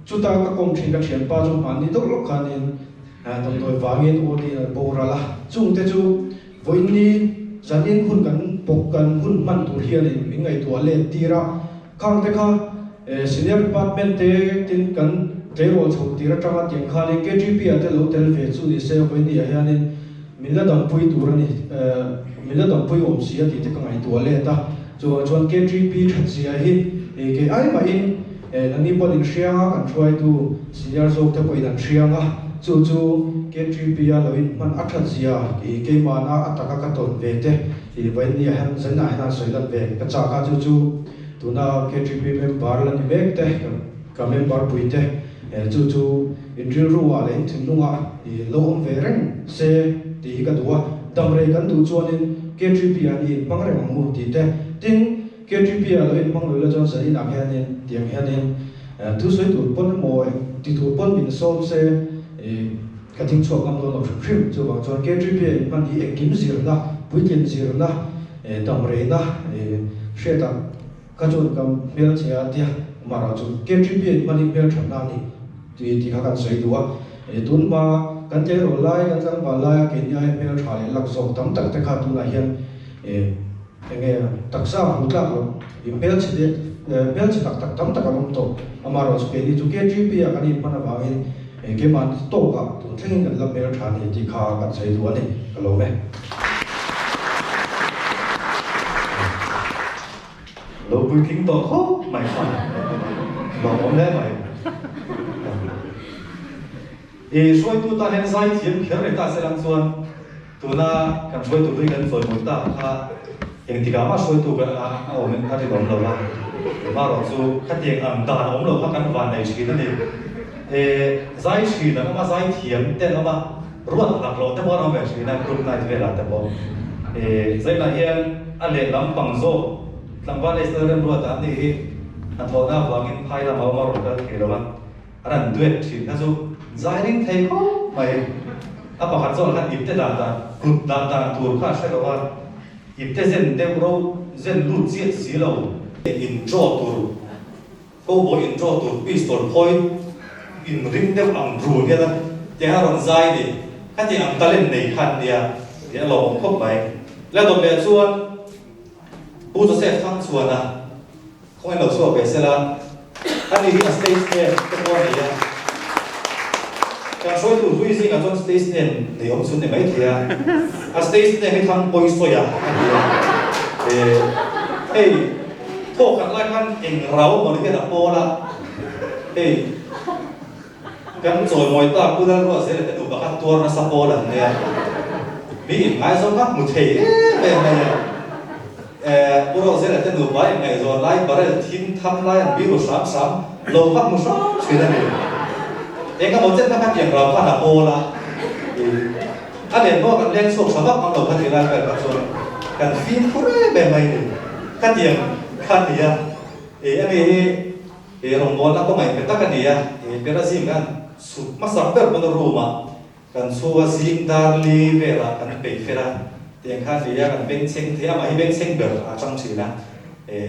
chu ta ka kom thin ka thian pa chu man ni dok lo khanin dam doi wangin odi bora la chung te chu voin ni zanin hun kan pok kan hun man tu hian in mingai tu le tira khang te kha senior department te tin kan payroll chho tira tanga tiang kha ni KGB ate lo tel ve chu ni se voin ni hian in mila dam pui tur ani mila dam pui om sia ti te ka ngai tu le ta chuan KGB that sia hi ke ai ma in nani pon in hrianga kan try tu senior zok te poi dan hrianga chu KGB a lo in man a that zia ke mana ataka ka ton ve te voin ni han zana han soilan ve ka cha ka chu tuna KGB member lan mek te ka member pui te chu in drill ru wa le thim lunga lo om ve reng se ti ka duwa dam re kan du chuanin KGB ani pangreng mu ti te tin KGB a lo in mang lo la chon sa in a hianin tiang hianin tu soi tu pon mo ti tu pon bin som se ka ting chuak am lo lo phrim chu wang chon KGB man hi ekim zir na puitin zir na dam re na sheta ka chon kam mel chia tia mara chu KGB man hi mel thana ni ti kha kan sei duwa tun ma kan te ro lai kan chang ba lai ke nya mel tha le lak zok tam tak te kha tu na hian enge taksa hutla lo mel chi tak tam tak am to amaro chu ke ni chu KGB a kan i mana ba in ke man to ka tu thleng kan la mel tha ni ti kha kan sei duwa ni ka lo me lo pui king to kho mai fa lo om le mai suai tu ta hen sai thiam khir ta se lang chuan tuna kan suai tu kan suai mo ta kha yang tiga ma suai tu kan o men kha ti dom lo la ma ro chu kha ti am da om lo kha kan van nei chi ni zai chi na ma zai thiam te no ma ruat lak lo te bo no ve chi na kun na ve la te bo zai na hian ale lam pang zo tlangwa le sơ ren ruat an ni an tho na wangin phai la ma ro ka ke lo ma aran duet chi na chu zai ring thei ko mai apa khat zo khat ip te da da kun da da tur kha se lo wa ip te zen te ro zen lu chiat si lo in draw tur ko bo in draw tur pistol point in ring te am ru ne da te ha ron zai ni kha ti am talent nei khat dia ya lo khop bai la dom le chuan bu to se thang chuan a khoi lo so be se la ani hi stage ne te ko ne ya kan soi tu hui sing a ton stage ne ne om sun ne mai thia a stage ne he thang poi so ya hey tho khat lai khan eng rau mo ni da po la hey kan zoi moi ta ku da ro se le te du ba khat tor na sa po la ne mi ngai so khat mu thei be ne bu ro se le te du ba ngai zo lai ba re thin tham lai an bi ro sam sam lo khat mu so chi da ne eng ka mo chen khat yang rau khat a po la a len bo kan len sok sa ba ang lo khat ila ka ka so kan fin ku re be mai ni khat yang khat ya ani rong bon la ko mai pe ta kan ya pe ra sim kan su ma sa per bon ro ma kan su wa sim dar li ve la kan pe fe ra tiang khat ya kan ben cheng thia ma hi ben cheng ber a chang chi na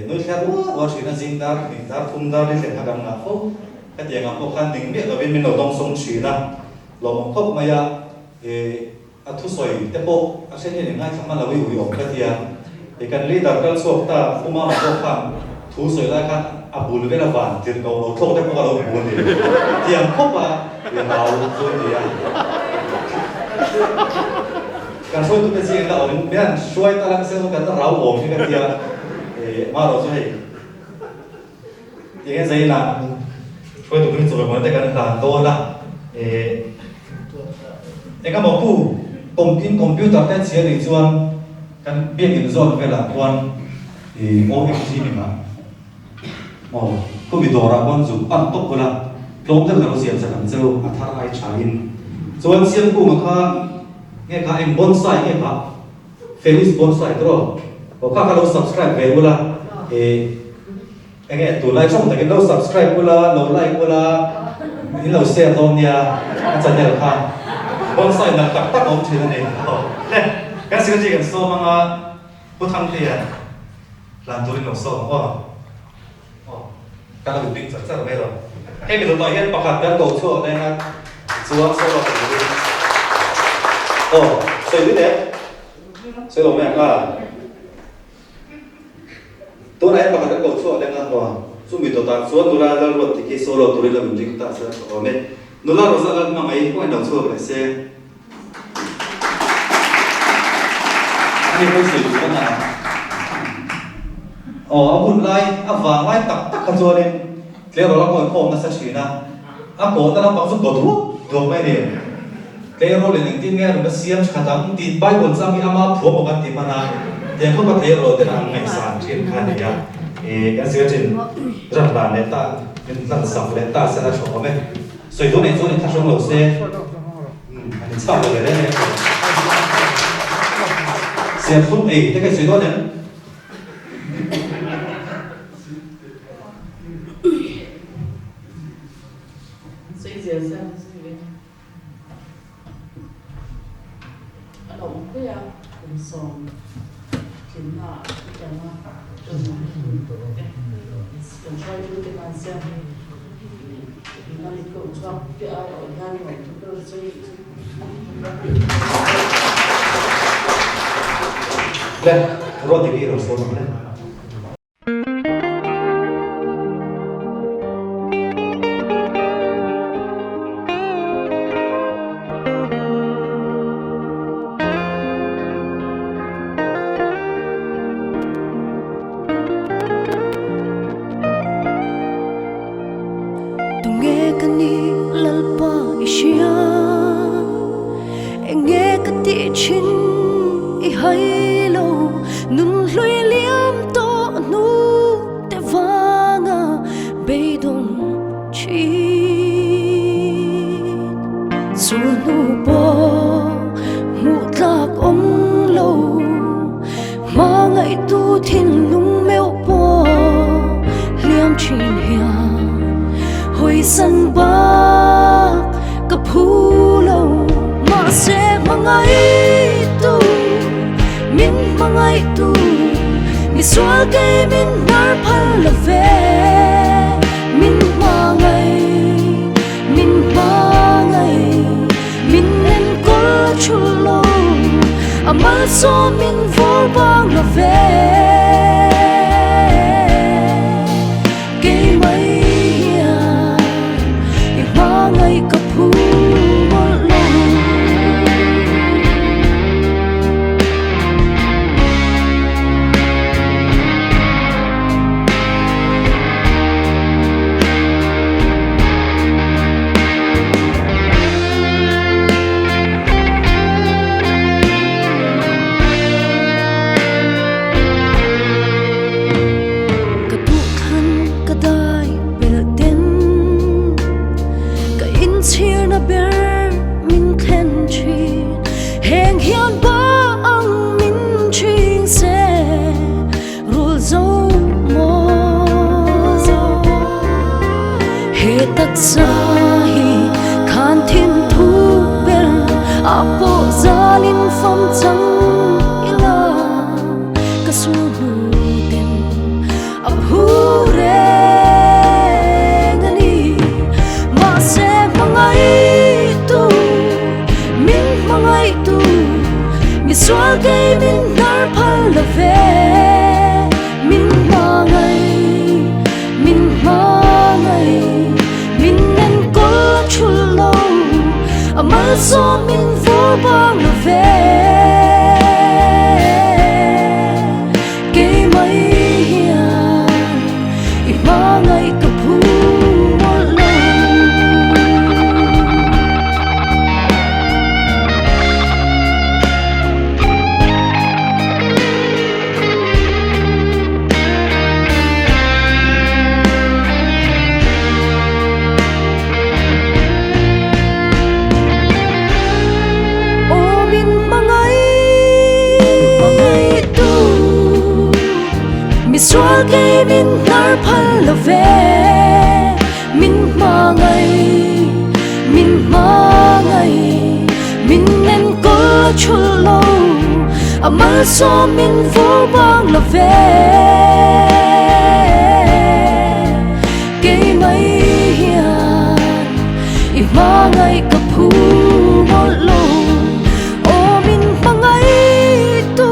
noi kha wa chi na sim dar ni dar phum dar li len ha kan na fo ka tiang am ko khan ning me ka ben min no dong song chi na lo mo khop ma ya a thu soi te po a sen ni ngai kham ma la wi wi om ka tia kan leader kan sok ta uma ma ko kham thu soi la khan abul ve la van tir no lo thok te ko lo bu ni tiang khop a le mau zo ni ya kan soi tu pe ji la on ben soi ta lang se kan ta rau om ni ka tia ma ro zo hei tiang zai na soi tu ni zo mo te kan ta to la ka mo pu computer te chia ni chuan kan biak in zone ve la kwan OMG ni ma ko bi dora kon zu pan tok ko la tlom te ro siam sa kan cheu a thar ai cha in chuan siam ku ma kha nge kha em bonsai nge kha Felix bonsai tro ko kha ka lo subscribe ve bula nge tu lai chong ta ke lo subscribe bula lo like bula ni lo share don ya a chan ne kha bonsai na tak tak om thina ne kan sing ji kan so manga pu thang te ya lan tu ni lo so kan lo ding sa sa me lo he mi lo to hian pakhat kan ko cho ne na chuang so lo soi ni ne soi lo me ka to na pakhat kan ko cho ne na to su mi to ta so tu la la ro ti ki so lo tu ri la mi ding ta sa o me no la ro sa la ma mai ko na cho ba seไม่สื่อขนาดหุ่นไล่วางไล่ตักขจรเนี่ยเรียกเราคนโคมนักศึกษาโกแต่เราบางสุดก็ถูกไม่เนี่ยเรียกเราเรื่องที่เนี่ยเราเสียมขัดจังตีใบบนซ้ำมีอามาผัวบอกกันตีมานาเดี๋ยวเขาก็เรียกเราแต่ละไม่สานเช่นกันเนี่ยกันเสียจริงรัฐบาลเนี่ยตาเป็นรัฐสังคมเนี่ยตาเสนาชนไหมส่วนตัวเนี่ยถ้าชนเราเสียอันนี้ชอบเลยเนี่ยเสียฟุตเองที่ใครสวยตัวเนี่ย所以这是อันนั้นก็ยังเป็นสองถึงหน้าที่จะมาจนถึงเป็นช่วยดูในการเสียมีการที่เขาชอบที่เอางานของทุกคนช่วย และรถที่เราส่งมาEnge kati chin I hay lo nun lui liam to nu te vanga beidong chi su nu bo mu tlak ong lo ma ngai tu thin lung meo po liam chin hian hoi san ba ka phulo ma se mangai tu min mangai tu mi sual ke min nar phal la ve min mangai min nen kol chulo amal so min vol bang la ve ke mai ya I mangai ka phu Sahi khan thin thu bel apo zalin fam chang ila kasunu ten aphure ngani ma se mangai tu min mangai tu mi swal ke min nar phal la ve min mangai amal so min vor bang la ve ke mai hian I mangai ka phu mo lo swal ke min nar phal la ve min mangai min nen kol chulo amal so min vol bang la ve ke mai hian I mangai ka phu mo lo o min mangai tu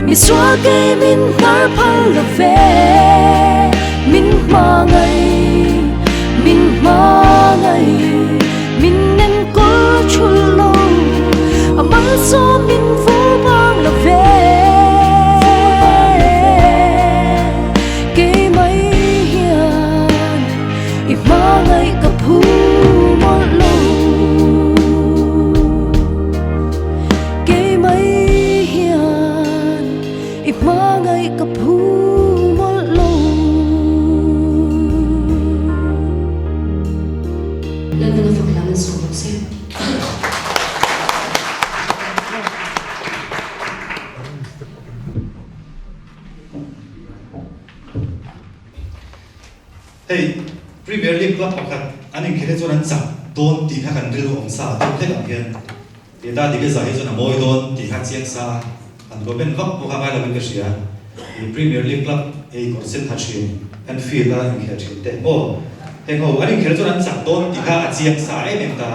mi swal ke min nar phal la ve min mangai min nen kol chulo amal so min vol bang la ve ke mai hian I mangai ka phu mo lo ke mai I mangai ka phu mo lo lần lần phật làm số một xem hey Premier League club pakhat aning khele chuan an chak don ti kha kan ril ong sa to hle ang hian ti da di ke zai chuan a moi don ti kha chiang sa an go ben vak po kha mai la ben ka sia I Premier League club e consent ha chi an feel la in khe chi te o he ko aning khele chuan an chak don ti kha a chiang sa e men ta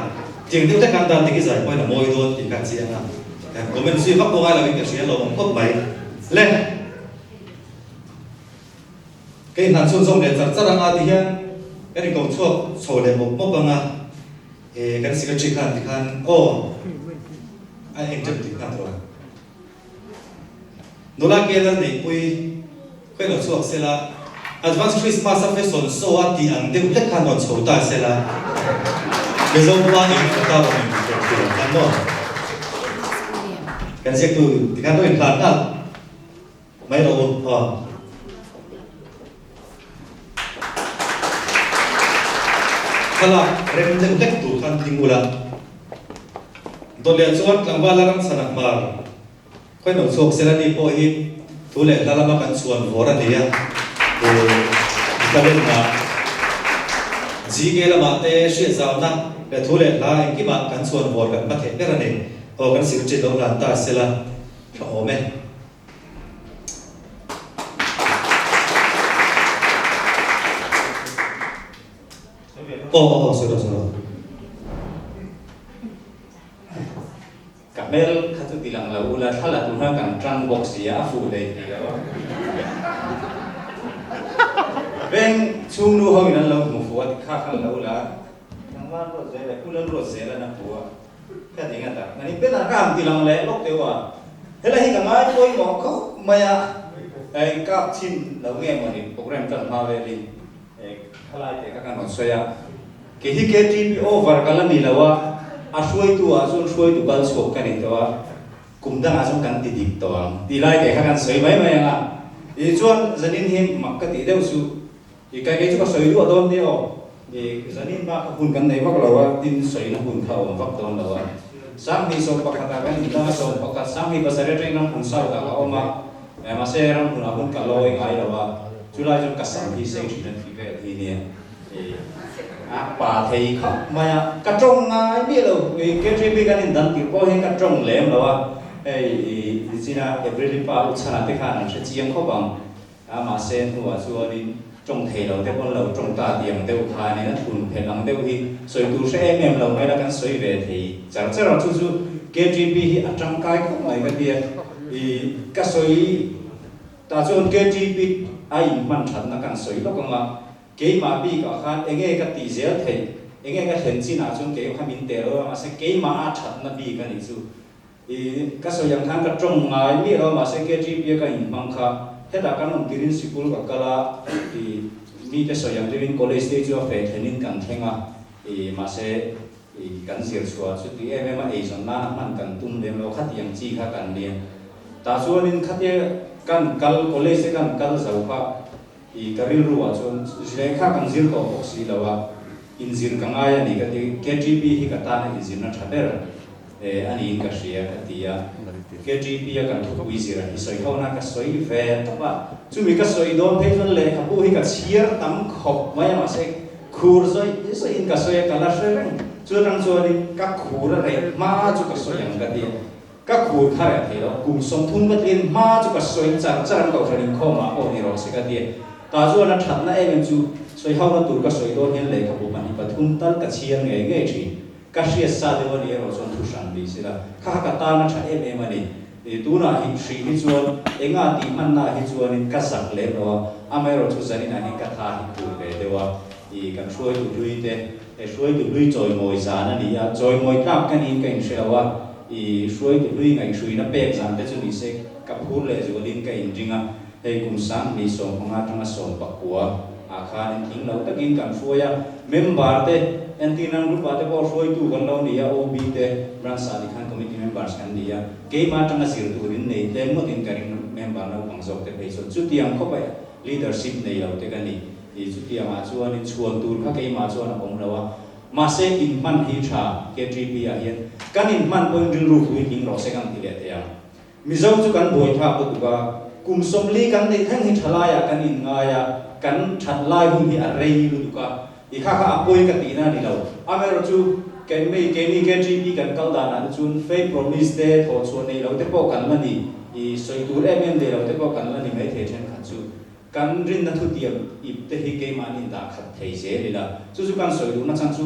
tiang deu te kan da ti ke zai poi la moi don ti kha chiang a go ben si vak po mai la ben ka sia lo ong khop bai le cái nạn xuân sông để chặt chặt ra thì hiện cái này công chuộc sổ để một bông băng cái sự chỉ khăn thì khăn anh em chụp thì khăn rồi nó là cái là này cái nó chuộc sẽ là advanced Christmas festival so thì anh đều rất khăn nó sổ ta sẽ là bây giờ qua những cái tao mình phải làm ăn đó cái gì tu thì cái đó hiện tại là mấy đâu kalau rendah tek tu kan tinggulah tu lihat suat langgar larang sanak mar kau nak sok selani po hi tu lihat dalam makan suan orang dia tu kita lihat na jika la mate sih zau na tu lihat lah yang kita makan suan orang kan pakai kerana ni kan siru cedok lantai sila ome sudah. Kamel kata bilang lah ulah halat tuhan kan trans box dia afu deh dia. Ben cungnu hong nan lau mufuat kakan lau lah. Yang mana rot saya, ulan rot saya nak buat. Kan ingat tak? Nanti ben agam bilang le lok dewa. Hela hi kamai koi ngok kau maya kap chin lau nge mani program kan mawelin. Halai te kakan saya. Kehi KTP over kala nilawa asoi tu asun soi tu kal sok kan itu kumdang asun kan tidik toang tilai ke kan soi mai mai nga I chuan zanin him makati deu su I kai ke chu soi du adon de o I zanin ba ka hun kan nei wak lawa tin soi na hun kha om wak don lawa sam hi so pakata kan ita so pakat sam hi basare train ram hun sau da ka oma ma se ram hun abun ka loi ngai lawa chulai jom ka sam hi se chi na fi ve hi ni bà thầy khóc mà cắt trông ngay biết đâu cái chuyện bị cái nên thì có hay cắt trông lém đâu chỉ là every pa uchana te khan sẽ chiang khóc bằng mà sen hùa xua đi trông thầy đầu te con đầu trông ta tiệm te khai này nó thun phèn lăng te hi soi tu sẽ em lâu ngay là cái soi về thì chẳng chắc là chú KGB hi trong cái khóc này cái gì cái soi ta chọn KGB ai man thật là cái soi đó còn mà cái mà bị cả khan anh ấy cái tỷ giá thì anh ấy cái hiện chỉ nào chung cái khan mình tero mà sẽ cái mà thật là bị cái này chứ cái số yang khan cái trong ngày mi đó mà sẽ cái gì cái hình bằng kha hết là cái nông tiền school cái là mi cái số yang tiền college đấy chứ phải thế nên cần thêm mà sẽ cần sửa sửa chút thì em mà ấy xong na man cần tung đến lo khát yang chi khát cần liền ta số nên khát cái cần college cần giàu kha karil ruwa chon zilekha kan zil to boxi lawa in zil kangaya ni ka KGB hi ka ta ni zil na thaber ani ka shia ka tia KGB ya kan thu wi zira hi soi hona ka soi ve ta ba chumi ka soi don phe chon le ka pu hi ka chiar tam khop maya ma se khur soi in ka soi ka la soi chu rang chu ni ka khur re ma chu ka soi yang ka tia ka khur khare the lo kum som thun ka tin ma chu ka soi char char ka thani kho ma o ni ro se ka tia ta chu na that na em chu soi hau na tur ka soi don hen le ka bu mani pathum tal ka chiang nge nge chi ka sia sa de woni ro chon thu san bi sila kha ka ta na tha em em ani tu na hi shri hi chuan enga ti man na hi chuan in ka sak le ro amai ro chu zani na ni ka tha hi tu ve dewa kan soi tu lui te soi tu lui choi moi sa na ni ya choi moi tap kan in kan shelawa soi tu lui ngai sui na pek zan te chu ni se ka phur le chu din ka in jinga kum sang ni som nga tanga som pakua akha in thing lo takin kan suya member te antinan group ate bo soi tu kan lo ni ya ob te brand sali khan committee members kan dia ke ma tanga sir tu rin nei te mo tin karin member na pang jok te peiso chu tiang kho ba leadership nei lo te kan ni chu tiang ma chuan in chuan tur kha ke ma chuan ong lawa ma se in man hi tha KGB a hian kan in man point ring ru hui king ro se kan ti le te ya mizo chu kan boi tha ko tu ka kum somli kan nei thang hi thalaya kan in ngaya kan that lai hun hi arei lu ka I kha apoi ka tina ni lo amero chu ken mei ke ni KGB kan kal da na chun fake promise te tho chu nei lo te po kan la ni I soi tur em de lo te po kan la ni mai the chen khan chu kan rin na thu tiam I te hi ke ma ni da khat thei se ni la chu kan soi du na chan chu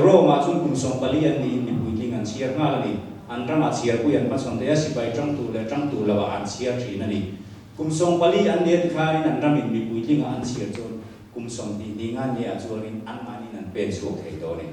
ro ma chun kum som pali an ni ni pui ting an chiar nga la ni andra ma chiar pu yan pa som te si bai trang tu la wa an chiar thi na ni kum som pali an ne kha ni andra min mi pui ting an chiar chu kum som ti ni nga ni a chuanin an mani nan pen chu thei do ni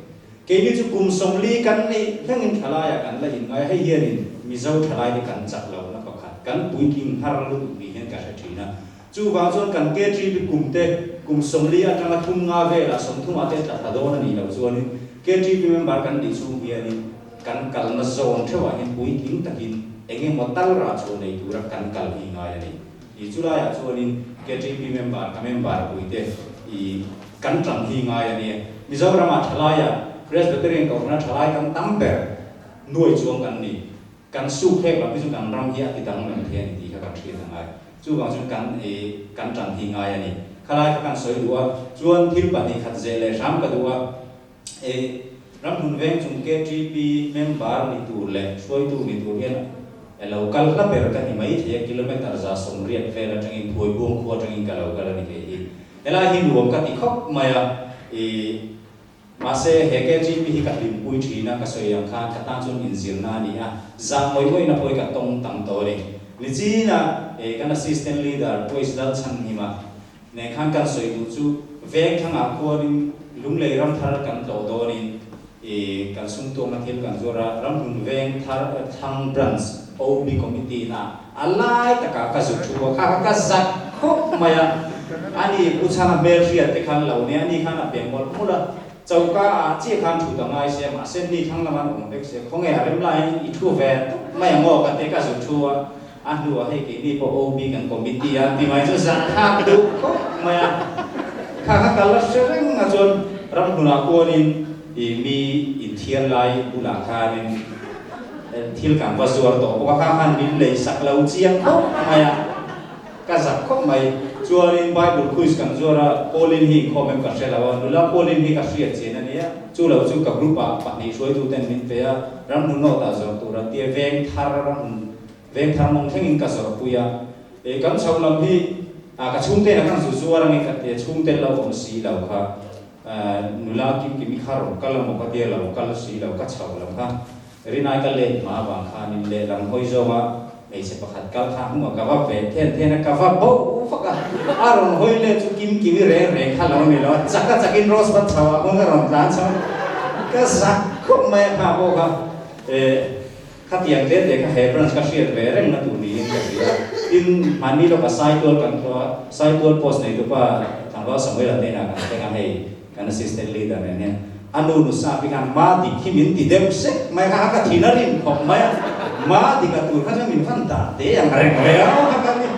ke ni chu kum som li kan ni thangin thala ya kan la in ngai hai hian in mi zo thalai ni kan chak lo na pakhat kan pui king har lu ni hen ka thina chu wa chuan kan KGB kum te kum som li a tanga thum nga ve la som thum a te ta do na ni lo chuanin KGB member kan di chu hianin kan kal na zone thewa hin pui king takin enge motal ra chu nei tura kan kal hi nga yani I chula ya chuanin KGB member ka member puite I kan tang hi nga yani Mizoram thalaya Presbyterian ko na thalai kan tamper nuôi chuang kan ni kan su phek la bisu kan ram hi atidang na thian ti ka thri na ngai chu bang chu kan tang hi nga yani khalai kan soi duwa chuan thil pa ni khat je le ram ka duwa ram hun veng chung KGB member ni tur le soi tu ni tur hian local ka per ka ni mai the kilometer za som riat fe la tangin phui buang kho tangin ka local ni ke ela hi nuam ka ti khop maya Mase HKGB hi ka lim pui thina ka soyang kha ka ta chun injil na ni a za moi moi na poi ka tong tang to ni ni chi na kan assistant leader pois dal chan hi ma ne khan kan soi du chu veng thang a ko ni lung le ram thar kan to do ni kan sum to ma thil kan zora ram hun veng thar thang branch OB committee na alai ta ka zu chu ka zak khop maya ani uchana mel ria te khan lo ne ani khan a bengol mula châu cá chỉ khăn thủ tầng ai xem mà xem đi thăng làm ăn ổn định sẽ không nghe làm lại ít thua về mày ngô cái thế cả sự thua anh đùa hay cái đi bộ OB cần committee anh thì mày cho rằng khác được mày khác kalau sering ngajun ram guna kuanin mi intian lai guna kanin thil kang vasuar to ko khan bin lei sak lau chiang mày ka zak khop mày chuanin Bible quiz kan zora polin hi khomem ka selawa nula polin hi ka sia chena nia chu lo chu ka group pa ni soi tu ten min pe ram nu no ta zo tu ra tie veng thar mong thengin ka so puya kan chau lam hi ka chung te na kan su suara ngi ka te chung te lo om si lo kha nula kim kimi kharo kala mo ka te lo kala si lo ka chau lam kha rinai ka le ma ba kha nin le lam hoi zo ma ei se pakhat kal kha hung ka va ve then ka va bo faka aron hoile chu kim kimi re kha lo ni lo chaka chakin ros bat chawa hung ron dan chaw ka zak khop mai kha bo kha khatiang le ka he branch ka share ve reng na tu ni ka ria in mani lo ka cycle kan to cycle post nei to pa thangwa samoi la ne na ka tenga hei kan assistant leader ne anu nu sa pi kan ma di khimin ti dem se mai ka thinarin khop mai ma di ka tur kha min phan ta te yang reng ve ka ni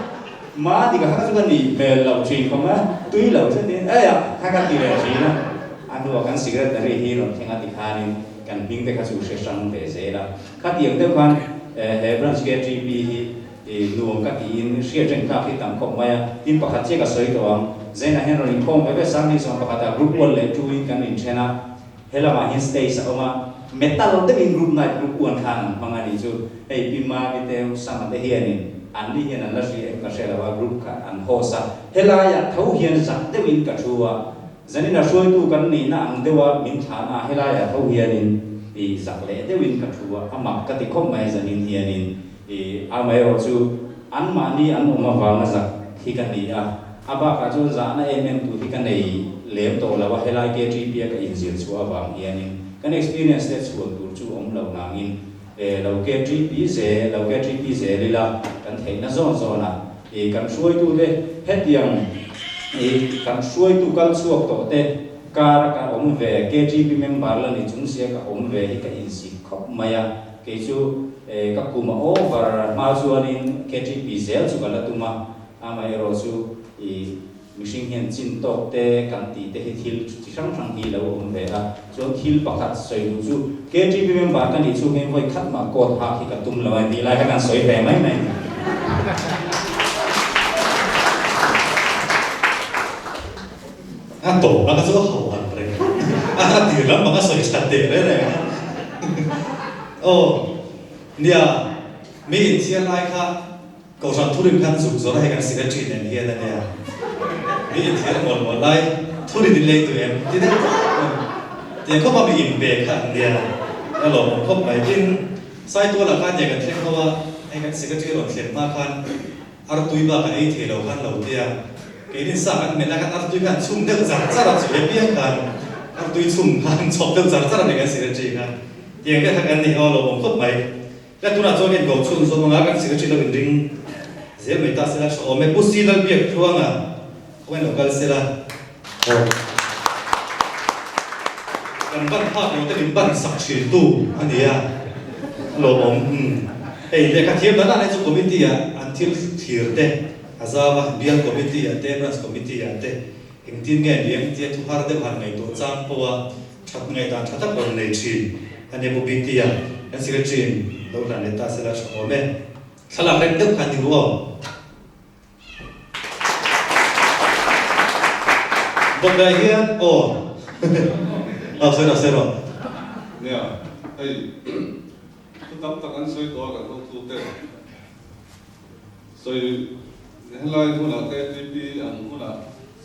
ma di ka kha chu ni me lo chi khom ma tui lo se ni ya ka ti le chi na anu kan secretary hi ro thenga ti kha ni kan ping te kha chu se sang te se la kha ti yang te khan he branch KGB hi nuam ka ti in sia jeng ka ki tam khop mai tin pa kha che ka soi to ang zena hen ro ni khom ve sang ni som pa ta group wall le tu kan in chena hela ma hin stay sa oma metal te in group night group one khan mangani chu ei pima bite sama te hianin an li hian an la ri ka shela wa group ka an hosa hela ya thau hian sak te win ka thuwa zanina soi tu kan ni na ang dewa min thana hela ya thau hianin I sak le te win ka thuwa amak ka ti khom mai zanin hianin a mai ro chu an ma ni an uma wa na zak hi kan ni a aba ka chu za na tu hi kan nei lem to la wa hela KGB ka injil chu awang hianin kan experience te chuan tur chu om lo nangin lo KGB ze lila kan theina zon zona kan suai tu te hetiang kan suai tu kal chuak to te kar ka om ve KGB member la ni chung sia ka om ve hi ka insi khop maya ke chu ka kuma over ma chuanin KGB zel chu kala tuma amai ro chu mishing hian chin tok te kan ti te hi thil chi sang sang hi lo om ve a chu thil pakhat soi lu chu KGB member kan ni chu hen hoi khat ma ko tha hi ka tum lo ai lai ka kan soi ve mai mai to ba ka chu hawan re ti lam ba ka soi chat te re nia mi in thian lai kha ko san thurin kan zu zo lai kan secretary ne hian na ne mi in thian mon lai thurin din lei tu em ti ne ti ko ma mi in be khan nia alo ko mai tin sai tu la kan ye kan thek hawa ai kan secretary ron thlen ma khan ar tui ba ka ei thelo khan lo tia ke din sa kan me la kan ar tui kan chung de za za ra chu le pian kan ar tui chung kan chok de za ra ne kan secretary kan tiang ka kan ni alo ko mai la tu na zo gen go chung so ma kan secretary lo bin ding ze me ta se la so me pusi dal biak thuanga ko en lokal se la kan กันบ้านภาพเราแต่เป็นบ้านสักชื่อตู้อันนี้อ่ะโลมเด็กเทียมนั้นในจุดคอมมิตี้อ่ะอันที่ถือเตะอาซาวะเบียร์คอมมิตี้อ่ะเตะบรันส์คอมมิตี้อ่ะเตะเห็นที่เงี้ยเลี้ยงที่ทุกฮาร์ดเดพันในตัวจำเพราะว่าชัดไงตามชัดตั้งแต่ในชีอันนี้บุบิตี้อ่ะนั่นสิก็จีนเราหลังในตาเสร็จแล้วชอบไหมสลับเรื่องเดิมคันดีกว่าบอกได้เฮียโอ้เอาเสร็จเนี่ยไอ้ทุกตั้งตั้งกันสวยตัวกันทุกเต้สวยเห็นไรคุณน่ะแกจีบีอันคุณน่ะ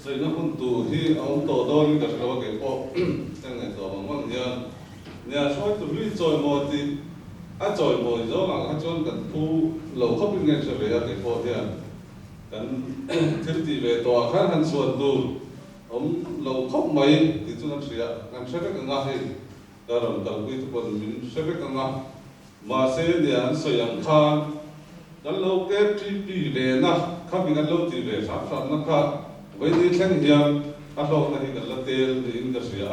สวยนักคุณตัวที่เอาตัวโดนกับเราเก็บพอตั้งแต่ตัวบางเนี่ยช่วยตัวนี้จอยหมดที่จอยหมดแล้วหลังจนกันผู้เราเข้าไปเงินเฉลี่ยเก็บพอเนี่ยกันที่เวตัวข้างหันส่วนดูเราเข้าไม่ที่จุดนั้นเสียกันใช้ไปกันง่ายแต่เราแต่คุยทุกคนใช้ไปกันง่ายมาเสียเนี่ยสยังคานกันเราเก็บที่ปีเลยนะข้ามีกันเราที่เลยสามนะครับวันนี้แค่เดียวอาเราในกันละเตลอินเดียเสีย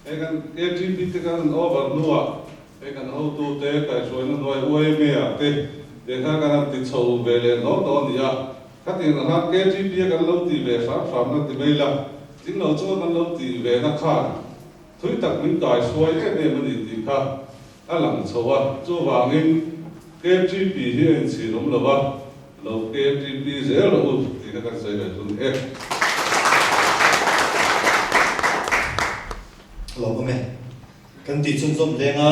ไอ้กันเก็บที่ปีที่กันโอเวอร์นัวไอ้กันเอาตัวเตะไปช่วยนั่นด้วยโอ้ยเมียเตะเดี๋ยวข้ากันติดโชว์เวเลยน้องตอนนี้ข้าที่นั่นเก็บที่ปีกันเราที่เลยสามนั่นที่ไม่ละจริงเราช่วยมันเราตีเวนักข่าทุยตักมิ้นต่อยช่วยแค่เนี่ยมันดีค่ะหลังชัวช่วยวางเงินเก็บจีบีที่เอ็นซีลงแล้วว่าเราเก็บจีบีเสียเราที่นักใส่แบบตุนหลอกไหมกันติดซุ่มๆเลยนะ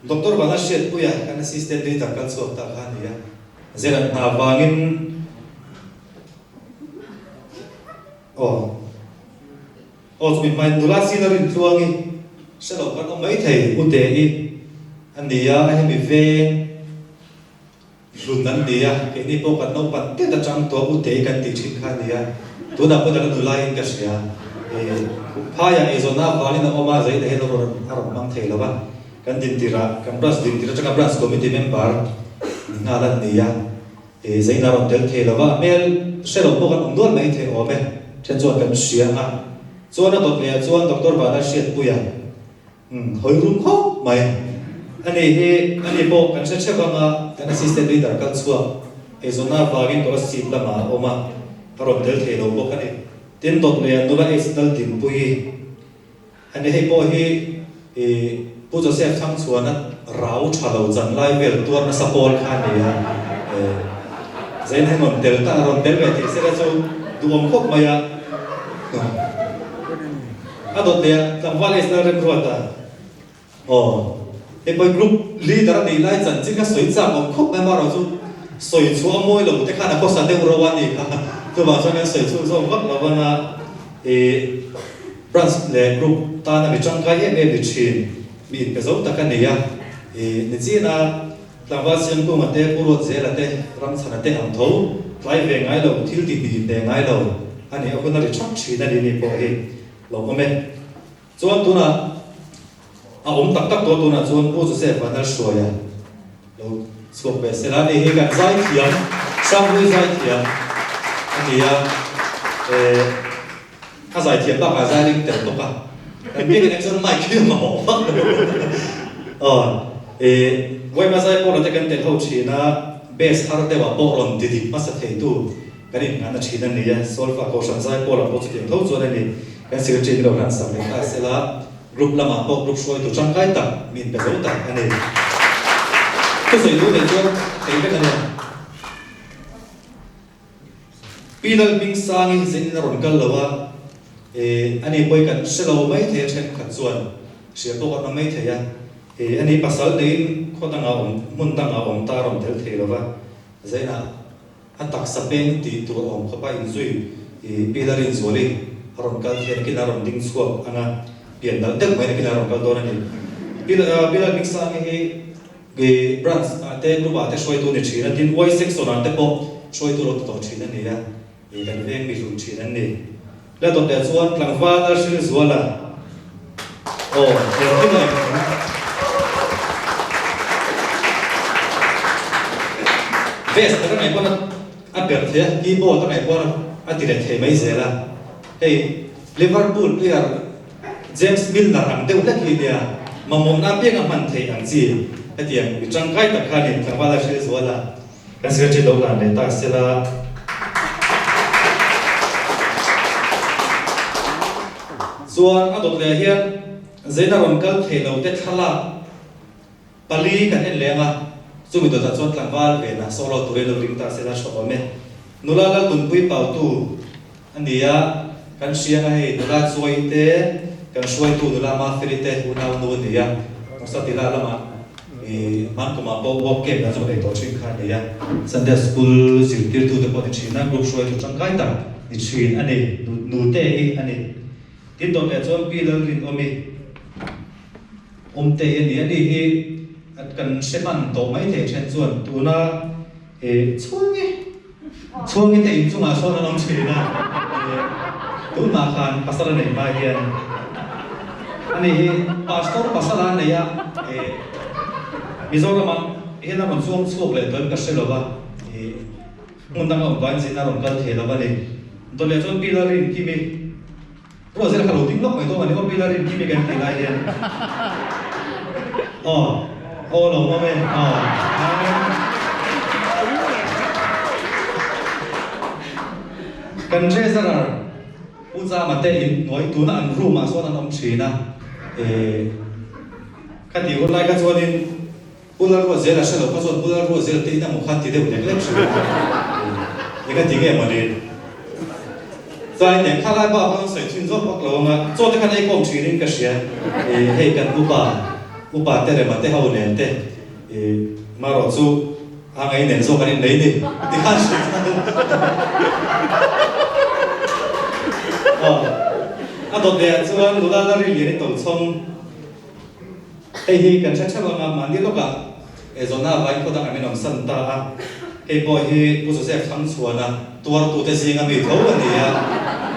ดร.บานาเชียดปุยกันซิสเตนดีจากการสอบตาขันเนี่ยเจริญหาวางเงินจุดหมายดูแลสิ่งนั้นตัวงี้เสร็จแล้วก็ไม่ใช่อุตเตอีอันเดียให้มีเวงรุ่นนั้นเดียแค่นี้พวกกันน้องปันเตะจังตัวอุตเตกันติดชินขันเดียตัวนั้นพวกกันดูแลอินกัสยาพายาเอโซนาบาลินออกมาใจแต่เห็นเราอารมณ์บางทีแล้วว่ากันดินทีระกันบรัสดินทีระจากบรัสคอมมิตี้เมมเบอร์งานนั้นเดียใจน่ารำเดินทีแล้วว่าเมื่อเสร็จแล้วพวกกันดูไม่ใช่โอ้เมื่อเช่นส่วนกันเสียงส่วนนั้นตัวเนี่ยส่วนดร.บานาเชียดปุยหอยรุ่งเขาไม่อันนี้พวกกันเชื่อว่ากันซิสเต็มลีดเดอร์กันส่วนไอ้ส่วนนั้นบากินตัวสิบละมาออกมาอารมณ์เดินเทเราพวกกันนี่เต็มตัวเนี่ยตัวไอ้สิ่งที่ปุยอันนี้ให้พวกผู้จะเสียทั้งส่วนนั้นเราชาเราจันไล่เวลตัวนั้นสปอร์ตขันนี่เจนให้หนุนเดลต้าอารมณ์เดลเวทีเสร็จแล้วดูอมคบมาตัวเนี่ยทำว่าเลสนาเรื่องรัวตาไอ้พวกกลุ่มลีดเดอร์นี่ไล่จันจิงก็สวยจังผมคบไม่มาเราสู้สวยชัวร์มวยเราแต่ข้านักสันเดอร์รัวนี่ค่ะตัวบางส่วนเนี่ยสวยชัวร์ก็เราว่านะบรันส์เลกลุ่มตาหน้าวิจังการดิชินมีเป็นส่วนตะกันเนี่ยนี่จีน่ะหลังว่าเสียงกูมันเตะปูรถเจริญเตะรังสรรค์เตะอันทูไล่เวงไงเราทิลตีดีเดงไงเราอันนี้เอาคนนั้นชักชีนั่นนี่พวกเราก็ไม่ส่วนตัวน่ะตักตัวน่ะส่วนผู้จะเสพวันนั้นสวยเราสวมเป็นเสนานี่ให้กันใจเทียมสร้างด้วยใจเทียมอันนี้ถ้าใจเทียมบ้างใจนี่เต็มตัวป่ะแต่เพียงแค่ส่วนไม่คิดมาบอกว่าไว้มาใจพอเราจะกันเต็มเท่าชีนะเบสฮาร์ดเดว่าพอเราดีๆมาสักทีตัวกันนี่งานชีนั่นนี่โซลฟาโคชันใจพอเราพอจะเต็มเท่าส่วนนี้กันสิ่งที่เราทำสำเร็จได้เสร็จแล้วกลุ่มละมาพวกกลุ่มช่วยตัวจังไก่ตักมีเป็นตัวตักอันนี้ก็ส่วนรู้ในช่วงเองเป็นอันนี้ปีนั้นมิงสร้างให้สิ่งนั้นรอนกันแล้วว่าอันนี้ไปกันเสร็จแล้วไม่เทียบเช่นขัดส่วนเสียตัวกันไม่เทียบอันนี้ภาษานี้คนต่างเอามุนต่างเอาตารมเทียบเทียบแล้วว่าใจนะอันตักสเปนตีตัวอมเข้าไปอินซุยปีนั้นอินซุยอารมณ์การเทียนกินอารมณ์ดิ้งสวบอันนั้นเปลี่ยนดังเด็กไม่ได้กินอารมณ์การโดนนี่ปีนั้นมิกซ์ให้บรันส์เตะกลุ่มอาเตะช่วยตัวนี่ชีนั่นดิ้งไว้เซ็กซ์ส่วนนั้นเตะพอช่วยตัวรถตัวชีนั่นนี่นะกันเวงมีรุ่นชีนั่นนี่แล้วตัวเด็กส่วนหลังฟ้าแล้วชื่อส่วนละเดี๋ยวขึ้นเลยเบสตั้งไหนพวกนั้นอันเดียร์เทียกีโบตั้งไหนพวกนั้นอันที่เด็กเทไม่เสียละเฮ้ยลิเวอร์พูลเพลย์ James Milner ang deuh lek hi nia mamom na pe ang man thei ang chi hetiang itang kai tak khanin thangwala shil zuala kan sir chi lo lan le ta sela chuan a dot le hian zaina ron kal thei lo te thala pali kan en lenga chumi do ta chuan tlangwal ve na solo ture lo ring ta sela shopame nulala tunpui pau tu ania kan sianga hei nula chuai te kan suai tu nula ma ferite una no nia sa tila lama man kuma bo bo ke na zo le to chin kha nia Sunday school zirtir tu de poti china group suai tu changkai ta ni chin ani nu te ani tin do le chon pi lo rin omi te ani hi kan seman to mai the chen chuan tu na chuangi te in chunga so na nom china tu ma khan pasara nei ma hian ani pastor pasala nei ya Mizoram hena man chuang chuak le don ka selova mundang om ban zina rom kal thela ba ni to le chon pilarin ki mi ro zel khalo ting lok mai to ani ko pilarin ki mi kan ti lai hian lo mo me kan treasurer uza mate in noi tu na an room a so na nom china ka ti ko lai ka chuanin pular ro zela shelo ka chon pular ro zel te ina mo khan ti de le lek shelo ye ka ti ge ma ni zai ne khala ba ba sai chin zo pak lo nga zo te kan ai kom chirin ka sia hei kan upa te re ma te hau ne te ma ro chu a ngai nen zo kan nei ni ti khan shi a dot de chuan lula la ri li to chong hi kan cha cha ma man ni lo ka zona vai ko da ka menom san ta he boy he Joseph thang chuana tuar tu te singa mi tho ani ya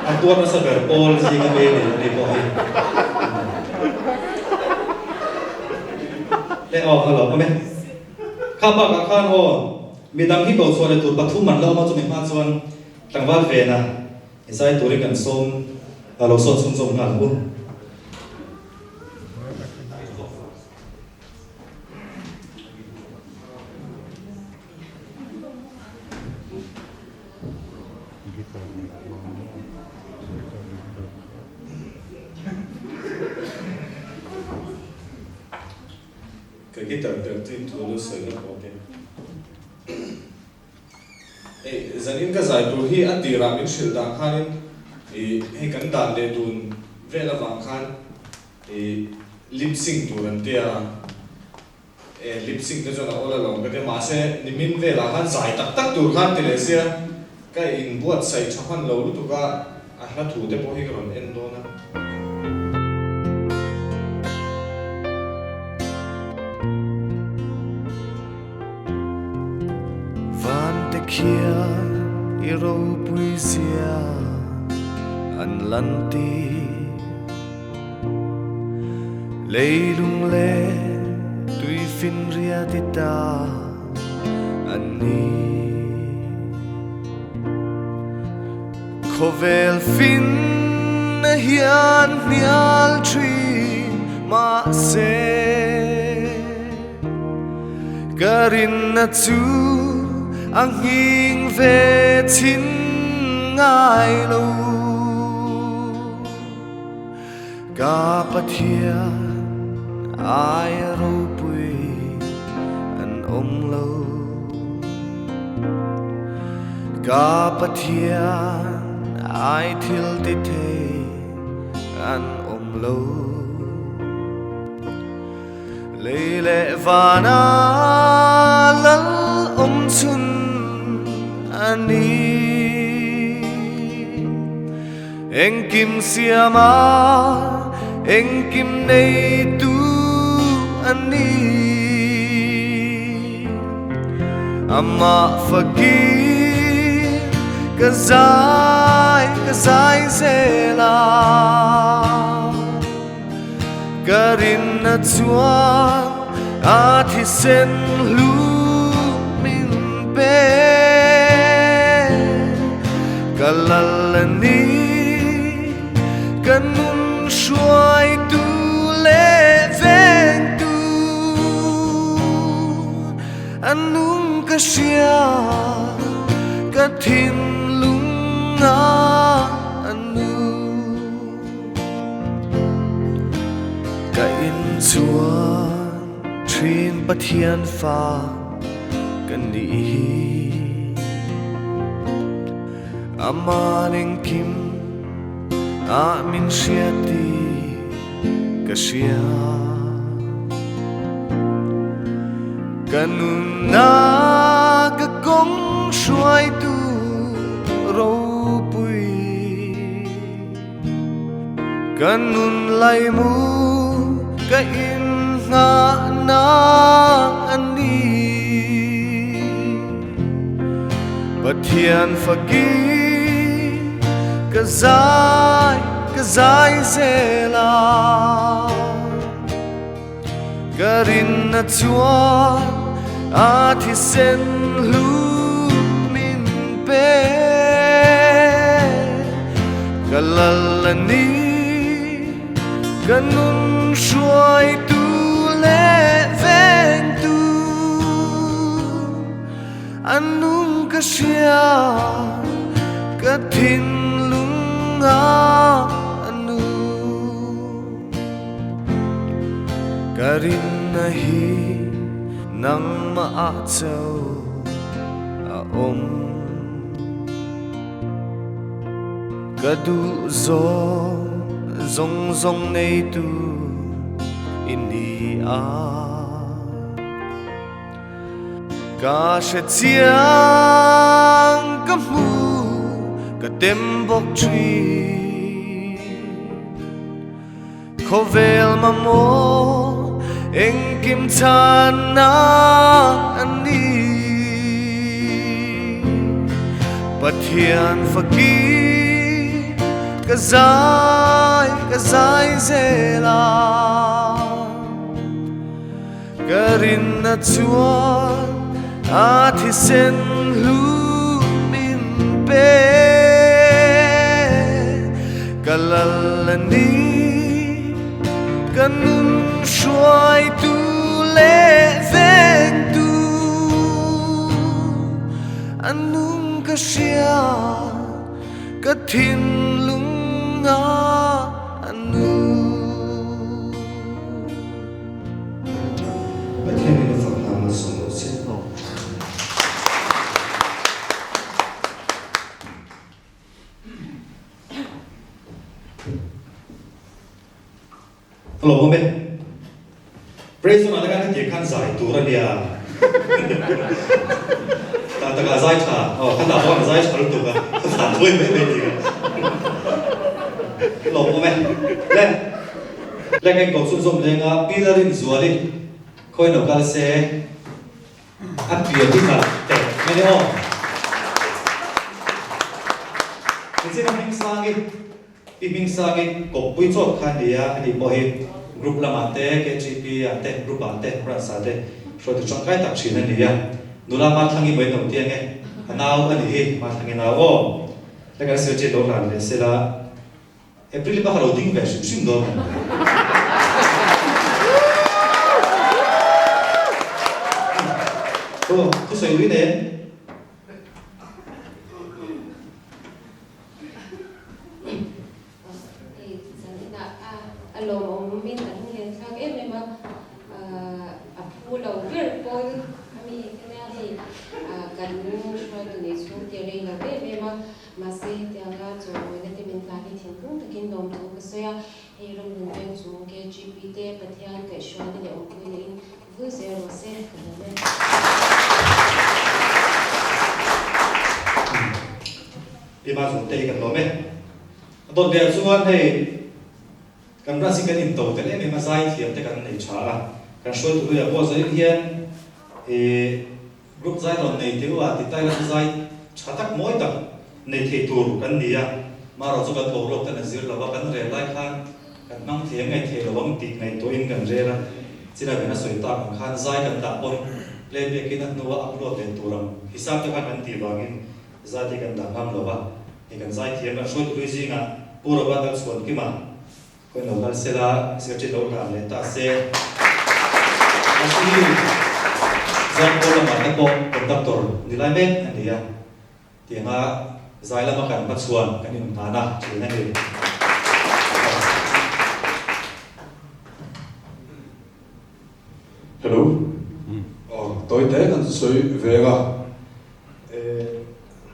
a tuar na sa ber pol singa me ni boy le hello ame kha ba ka khan ho mi dang hi bo chuan tu pathum man lo ma chu mi ma chuan tangwal ve na isai tu ri kan som lo son sum som ngal bu cái tờ tin thu lu sợi nó có cái dân in cái giải tu hi ăn đi làm những sự đáng khan thì hay cắn đàn để tuôn về là vàng khan thì lip sync tu lần tia lip sync cái chỗ nào là lòng cái mà sẽ nimin về là khan giải tắc tắc tu khan thì lấy xe cái in buat sai cho khan lâu lúc tu cả nó thu để bỏ hi cái phần end đó na kia iro puisia an lanti leilung le tui fin ria tita ani khovel fin na hian nial tri ma se garin na chu ang hing về chín ngài lâu cả bất thiên ai râu bùi anh lâu cả bất thiên ai thiếu tê thế anh lâu lệ lệ và na lal chun ani eng kim siama eng kim nei tu ani amma fakir kazai zela karin na chuan a thi sen lu min pe kalalani kanun suai tu le ven tu anung ka sia ka thin lung na anu ka in chuan thin pathian fa kan ni amaning kim amin siati kasia kanun na ka kong suai tu ro pui kanun lai mu ka in nga na ani pathian fagi ka zai zela garin na chuan a thi sen lu min pe galalani kanun suai tu le ven tu anung ka sia ka thin lung anu karin na hi nang maachau a kadu zong nei tu ini a ka she chiang ka mu ka dem bok tri khovel ma mo eng kim chan na ani pathian faki ka zai zela garin na chuan a thi sen lu min pe kalalani kanun suai tu le ven tu anung ka sia ka thin lung anu pathian ni fa ma so se no hello moment praise on alaga ke khan zai tur ania ta ka zai cha khan da wa zai cha tu ka sa thoi me me ti hello moment le cái cột sum sum lên á pilarin zuali khoi no kal se at pia đi cả tệ nghe thấy không mình sẽ làm mình sang cái cột bụi chốt khan đi á đi bỏ hết group làm ate cái GP ate group ate brand ate rồi từ trong cái tập trình này đi á nó làm mặt thằng mấy đồng tiền nghe nào anh đi mặt thằng nào ô cái sự chế độ làm để sẽ là April ba kalau ding versi sim do. Oh, tu sai lui ne. Alo om min tan hian thak em ma a phulo ver poi ami kena hi kan nu shoi tu ni su ti re la ve ma ma se ti anga cho ne te min ta ki thin pung takin dom tu ka so ya he rong nu ven chu ke gp te pathian ka shoi ne om ku ne in vu se ro se ka ne Pi ma zu te kan lo me. Don de chuan hei kan ra si kan in to te le me ma zai thiam te kan nei cha kan shoi tu ya bo zai hian group zai lon nei te wa ti tai la zai cha tak moi tak nei the tur kan ni ya ma ro chu kan bo ro kan zir la wa kan re lai khan kan mang thiam ngai the lo wang ti ngai to in kan re la chira bena soi ta kan khan zai kan ta pon le be kin at no wa upload le turam hisab te kan ti wangin zati kan da ham lo ba ni kan zai thiam kan shoi tu zi nga pura ba dal suan ki ma คนเราเสร็จแล้วเสียใจเราทำเลยตาเสียอาชีพจำคนละมันก็เป็นตับตัวนี่ไรเม็ดอันนี้เดี๋ยวมาใจละมากันพัดส่วนกันนี่มันฐานะชื่อนั่นเอง Hello. Tôi thấy anh suy về à.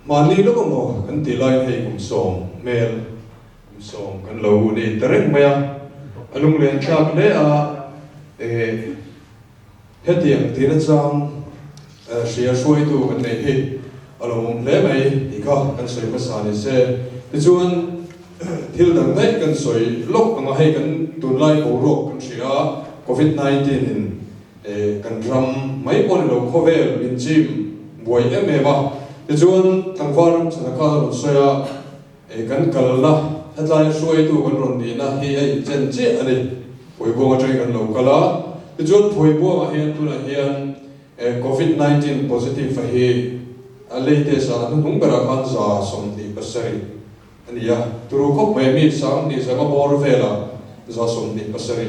Mà đi lúc mà anh tỷ lại hay cũng sòng mail, cũng sòng anh lâu đi direct mail. Anh lúc lên chắc đấy hết tiền thì nó sang share suy tu anh này hết. Anh lúc lấy mày thì có anh suy phát sản thì sẽ. Thì cho anh thiếu đằng đấy anh suy lúc mà hay anh tuần lại cổ rốt anh suy COVID-19 kan ram mai pon lo khovel bin chim boi em ba te chuan tangwar chana ka ro soya kan kalala hatlai soi tu kan ron ni na hi ai chen che ani poi bo nga trai kan lo kala te chuan poi bo ma hian tu na hian COVID-19 positive fa hi alei te sa nu hung bara khan za som ni pasari ani ya turu khop mai mi sang ni sa ma bor vela za som ni pasari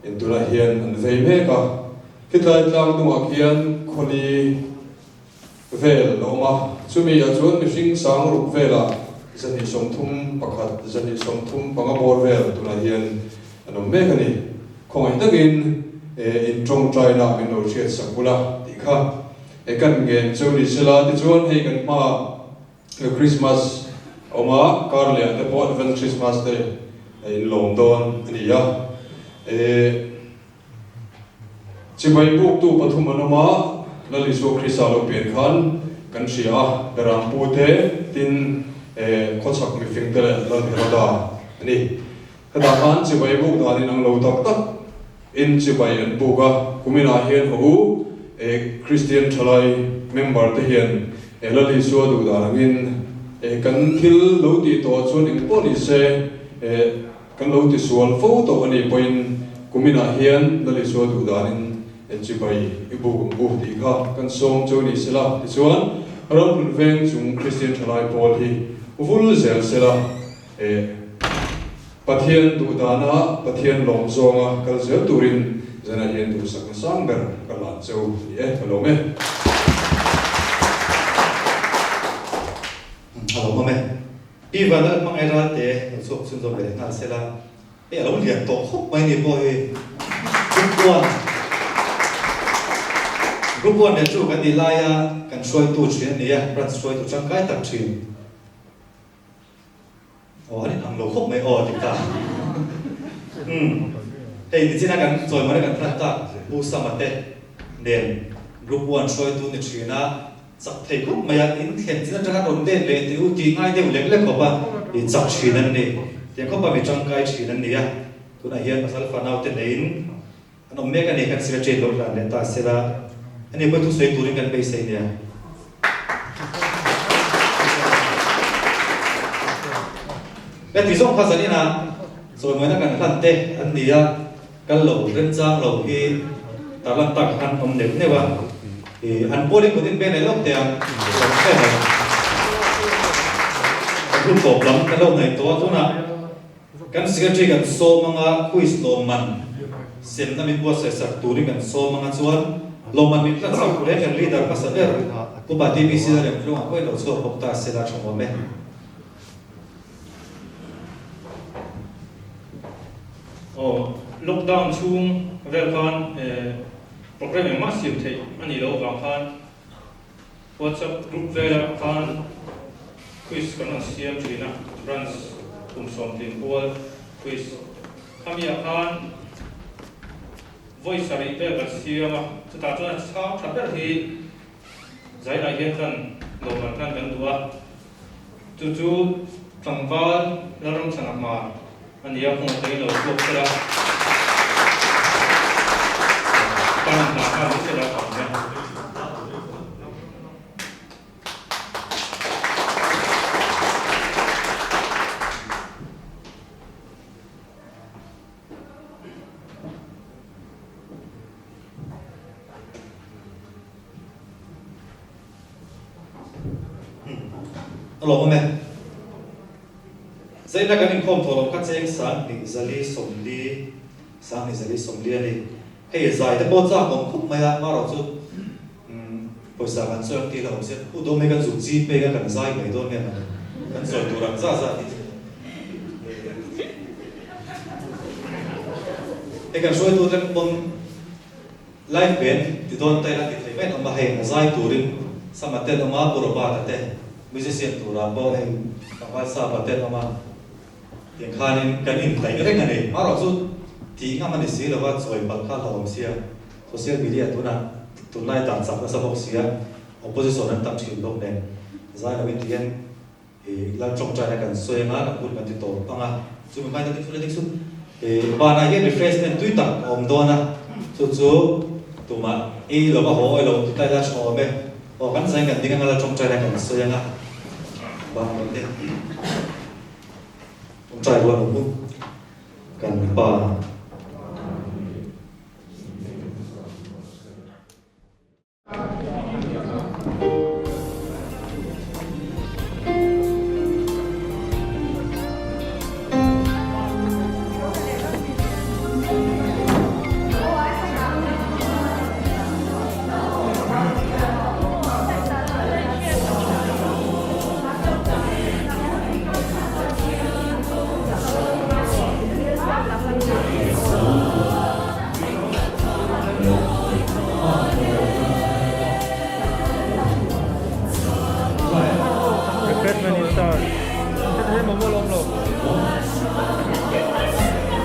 in tu na hian an vei me ka Kita tlang tu akian kholi vel loma chumi a chuan mi hring sang ruk vela zani som thum pakhat zani som thum panga bor vel tuna hian anom me kani khongai takin in trong trai na min no chiat sakula ti kha kan gen chuni sela ti chuan hei kan ma Christmas oma karlia the pot vel Christmas day in London ani ya chỉ vậy buộc tu bắt thùng anh mà là lý do khi sao lo biển khan kan sia beram pu te tin khó sắc mi phim te là cái đó anh cái đó khan chỉ vậy buộc đó nên ang lâu tắc tắc in chỉ vậy anh buộc à cũng mình là hiện hữu Christian thalai member te hiện là lý do đủ đó nên kan thil lâu đi to chuan in poni se kan lâu đi sual photo anh point cũng mình là hiện là lý do đủ đó nên chỉ vậy ibu thì kha kan som cho ni sela ti chuan ron pun veng chung Christian thalai Paul hi vul zel sela pathian tu dana pathian lom zonga kal zel turin zana hian tu sak sang ber kala chau hello me hello me pi va la mang era te so sun zo be na sela e lo lian to khop mai ni boy Group 1 เนี่ยจู่กันดีไล่กันช่วยตู้ชิ้นนี้รัฐช่วยตู้จังไก่ตัดชิ้นอ๋อนี่ทางเราคบไม่ออติดตาเฮ้ยนี่ที่นั่นกันสวยมาด้วยกันพระตาบูสมัตเตเด่น Group 1ช่วยตู้ในชิ้นนะจับเทคบไม่อยากอินเห็นที่นั่นจะการรำเด่นเลยที่อุจิง่ายเดียวเล็กๆเขาป่ะอีจับชิ้นนั่นนี่ยังเขาป่ะมีจังไก่ชิ้นนั่นนี่ตัวไหนเฮียนภาษาฝรั่งเอาแต่เด่นอันนั้นเมกันนี่กันเสียใจโดนกันเนี่ยตาเสียอันนี้เป็นทุกสิ่งตัวนี้กันไปใส่เนี่ยและที่สองภาษานี้นะส่วนเหมือนกันขันเตะอันนี้กันหลงเรื่องจ้างหลงที่ตาลังตักหันอมเด็กเนี่ยว่าอันโปรดิคนที่เป็นในโลกเดียวแค่ไหนรูปตบล้ำกันโลกในตัวน่ะกันสิ่งที่กันโซมังอาคุยสโลมันเส้นนั้นมีบัวใส่สักตัวนี้กันโซมังอาส่วนลงมันมีตั้งสองคนที่ลีดเดอร์ภาษาเออผู้ปฏิบัติสิ่งเรื่องเรื่องอะไรเราชอบพบตาเสด็จชมว่าไหมโอ้ล็อกดาวน์ช่วงเวลาพันโปรแกรมมาสิบเท่าอันนี้เราบางพันวัชกรุ๊ปเวลาพันคุยกันนั่งเสียมจีน่าฟรานซ์กลุ่มสมดินบัวคุยทำอย่างพันvoice ari te garcia ma ta chuna sa thaper hi zai na hian kan lo man kan kan duwa chu tangwal laram chana ma ania khong te lo ko kra kan na ka ni se la ka meหลงไหม Zai na kanin khom thorom ka cheng sang ni zali somli sang ni zali somli ani hei zai te po cha mong khop maya ma ro chu poisa kan chuang ti lo se u do me kan zu chi pe kan zai mai don me ma kan zoi tu ram za ti e kan shoi tu len bom life ben ti don tai la ti thei ben ma hei na zai turin samate no ma puro ba ta te musician tu ra bo hei ka wa sa ba te no ma yang kanin kanin tai rek ani ma ro chu ti nga man si lo wa choi bal kha lo sia social media tu na tu nai dan sak sa bok sia opposition an tam chin dok nen zai na win tian e la chong chai na kan soi nga na put kan ti to panga chu mai ta ti fu le dik su e ba na ye refreshment tu tak om do na chu chu tu ma e lo ba ho e lo tu tai la cho me o kan sai kan ding nga la chong chai na kan soi nga ba mo te trai luôn đúng không? Cần bà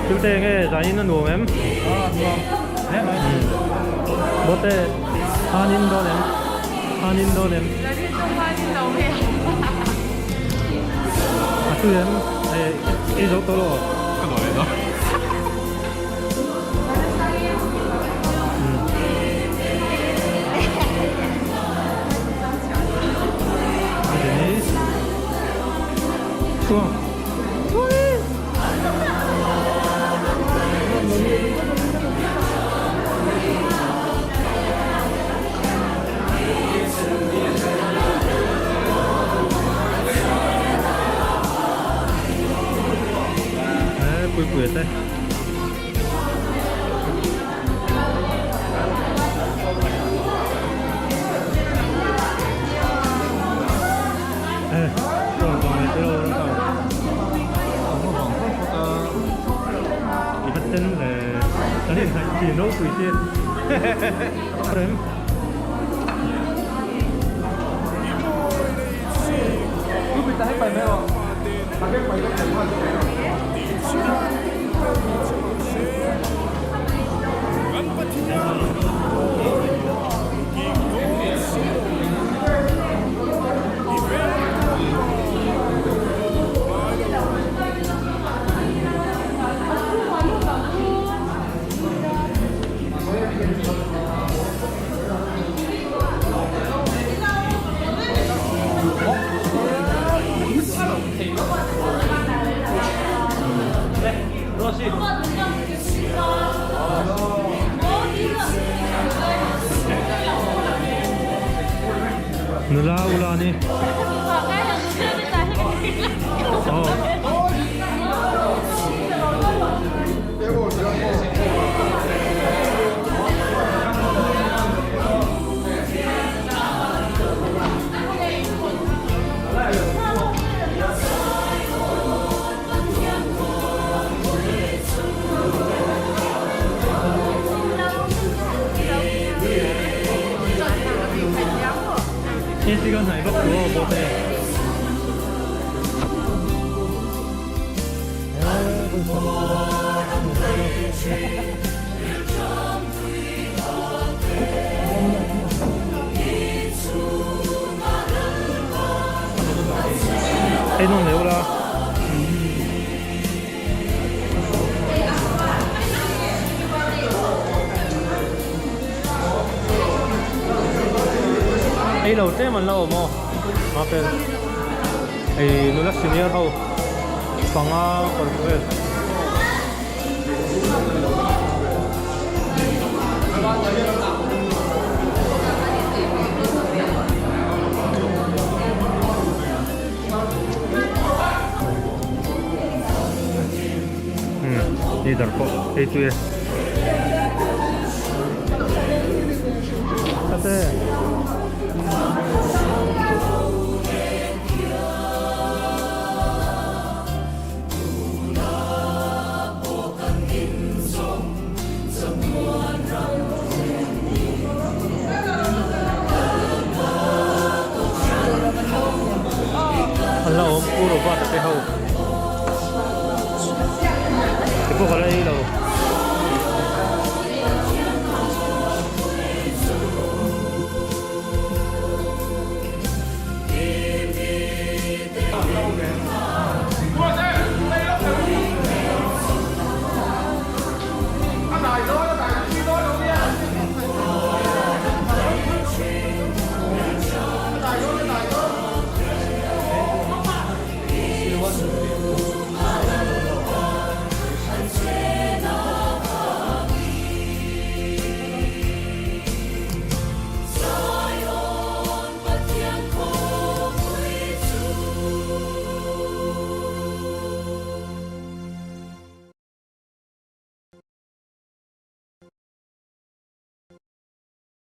그때에 다니는 노엠 뭐때 한인도냄 아투엠 이 정도로 그거에서 좋아 꾸꾸했대 chỉ nấu quỷ tiên Prem cứ bị tay phải mèo cái quay cái cảnh 누라 울라니 이 시간 잘 먹고 못해 해놓은 내오라ไอ้เราเต้มันเราหมอมาเป็นไอ้นุลักซิเนียร์เขาฟังอ่ะคนเพื่อน leader po itu ya kata Allah puro ba te hau